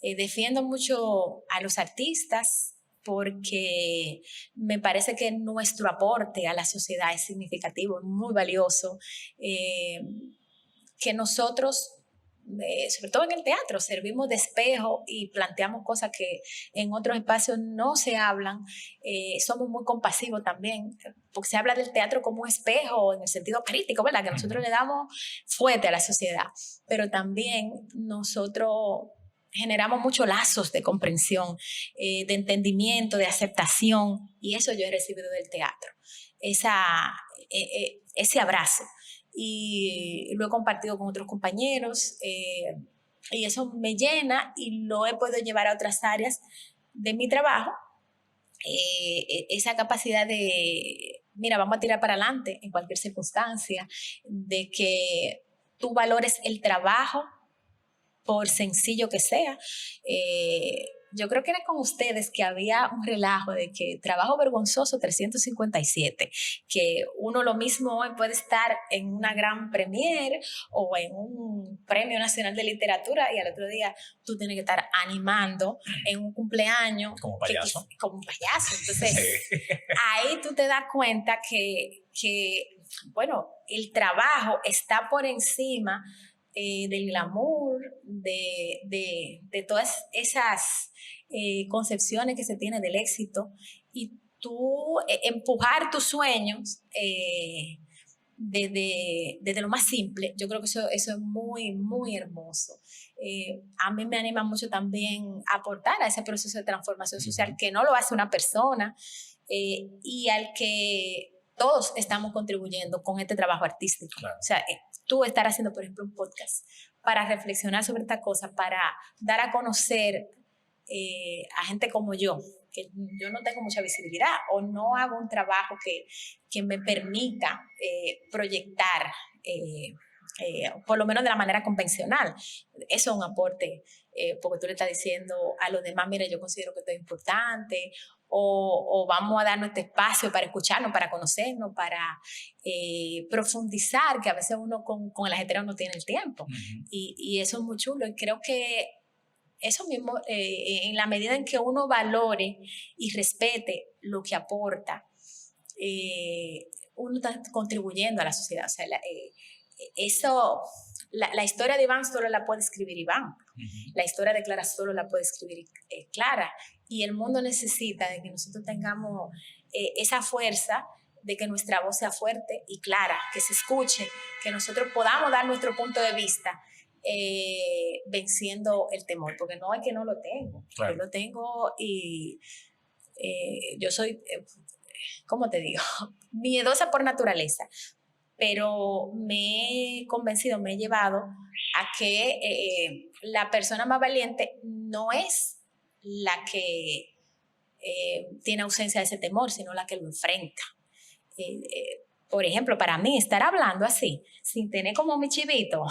S2: Defiendo mucho a los artistas porque me parece que nuestro aporte a la sociedad es significativo, es muy valioso. Que nosotros, sobre todo en el teatro, servimos de espejo y planteamos cosas que en otros espacios no se hablan. Somos muy compasivos también, porque se habla del teatro como un espejo en el sentido crítico, ¿verdad? Que nosotros le damos fuerte a la sociedad, pero también nosotros generamos muchos lazos de comprensión, de entendimiento, de aceptación, y eso yo he recibido del teatro, ese abrazo. Y lo he compartido con otros compañeros y eso me llena y lo he podido llevar a otras áreas de mi trabajo, esa capacidad de, mira, vamos a tirar para adelante en cualquier circunstancia, de que tú valores el trabajo por sencillo que sea. Yo creo que era con ustedes que había un relajo de que trabajo vergonzoso 357, que uno lo mismo hoy puede estar en una gran premiere o en un premio nacional de literatura y al otro día tú tienes que estar animando en un cumpleaños.
S3: Como payaso.
S2: Como un payaso. Entonces, sí. Ahí tú te das cuenta que, bueno, el trabajo está por encima del glamour, de todas esas concepciones que se tiene del éxito, y tú empujar tus sueños desde lo más simple. Yo creo que eso es muy, muy hermoso. A mí me anima mucho también aportar a ese proceso de transformación social, que no lo hace una persona y al que todos estamos contribuyendo con este trabajo artístico. Claro. O sea, tú estar haciendo, por ejemplo, un podcast para reflexionar sobre esta cosa, para dar a conocer a gente como yo, que yo no tengo mucha visibilidad o no hago un trabajo que me permita proyectar, por lo menos de la manera convencional. Eso es un aporte, porque tú le estás diciendo a los demás, mira, yo considero que esto es importante, o vamos a darnos este espacio para escucharnos, para conocernos, para profundizar, que a veces uno con el ajetreo no tiene el tiempo.
S3: Ujú.
S2: Y eso es muy chulo, y creo que eso mismo, en la medida en que uno valore y respete lo que aporta, uno está contribuyendo a la sociedad. O sea, la historia de Iván solo la puede escribir Iván.
S3: Ujú.
S2: La historia de Clara solo la puede escribir Clara. Y el mundo necesita de que nosotros tengamos esa fuerza, de que nuestra voz sea fuerte y clara, que se escuche, que nosotros podamos dar nuestro punto de vista, venciendo el temor, porque no es que no lo tengo,
S3: Claro.
S2: yo lo tengo y yo soy, ¿cómo te digo? Miedosa por naturaleza, pero me he convencido, me he llevado a que la persona más valiente no es la que tiene ausencia de ese temor, sino la que lo enfrenta. Por ejemplo, para mí estar hablando así, sin tener como mi chivito,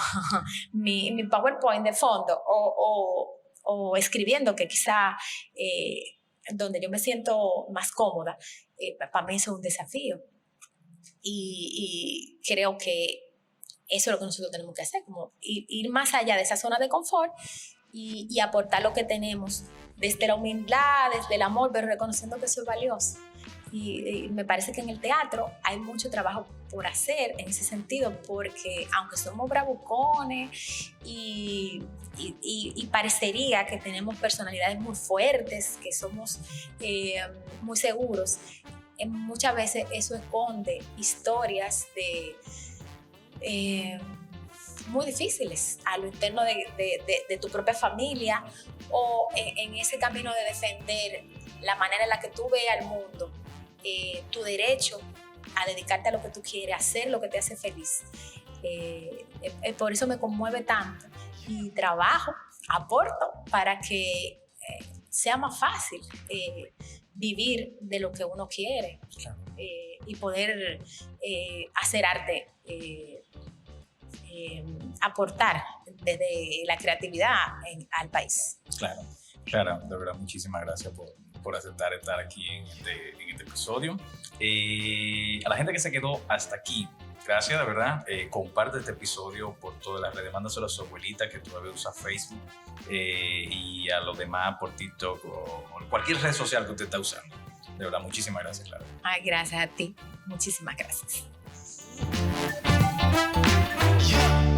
S2: mi PowerPoint de fondo o escribiendo, que quizá donde yo me siento más cómoda, para mí eso es un desafío. Y creo que eso es lo que nosotros tenemos que hacer, como ir más allá de esa zona de confort y aportar lo que tenemos desde la humildad, desde el amor, pero reconociendo que eso es valioso. Y me parece que en el teatro hay mucho trabajo por hacer en ese sentido, porque aunque somos bravucones y parecería que tenemos personalidades muy fuertes, que somos muy seguros, muchas veces eso esconde historias muy difíciles a lo interno de tu propia familia, o en ese camino de defender la manera en la que tú ves al mundo, tu derecho a dedicarte a lo que tú quieres, a hacer lo que te hace feliz. Por eso me conmueve tanto y trabajo, aporto para que sea más fácil vivir de lo que uno quiere.
S3: Claro.
S2: Y poder hacer arte, aportar desde la creatividad al país.
S3: Claro, claro, de verdad, muchísimas gracias por aceptar estar aquí en este episodio. A la gente que se quedó hasta aquí, gracias, de verdad. Comparte este episodio por todas las redes, mándaselo a su abuelita que todavía usa Facebook, y a los demás por TikTok o cualquier red social que usted está usando. De verdad, muchísimas gracias, Clara.
S2: Ay, gracias a ti, muchísimas gracias.
S4: Yeah.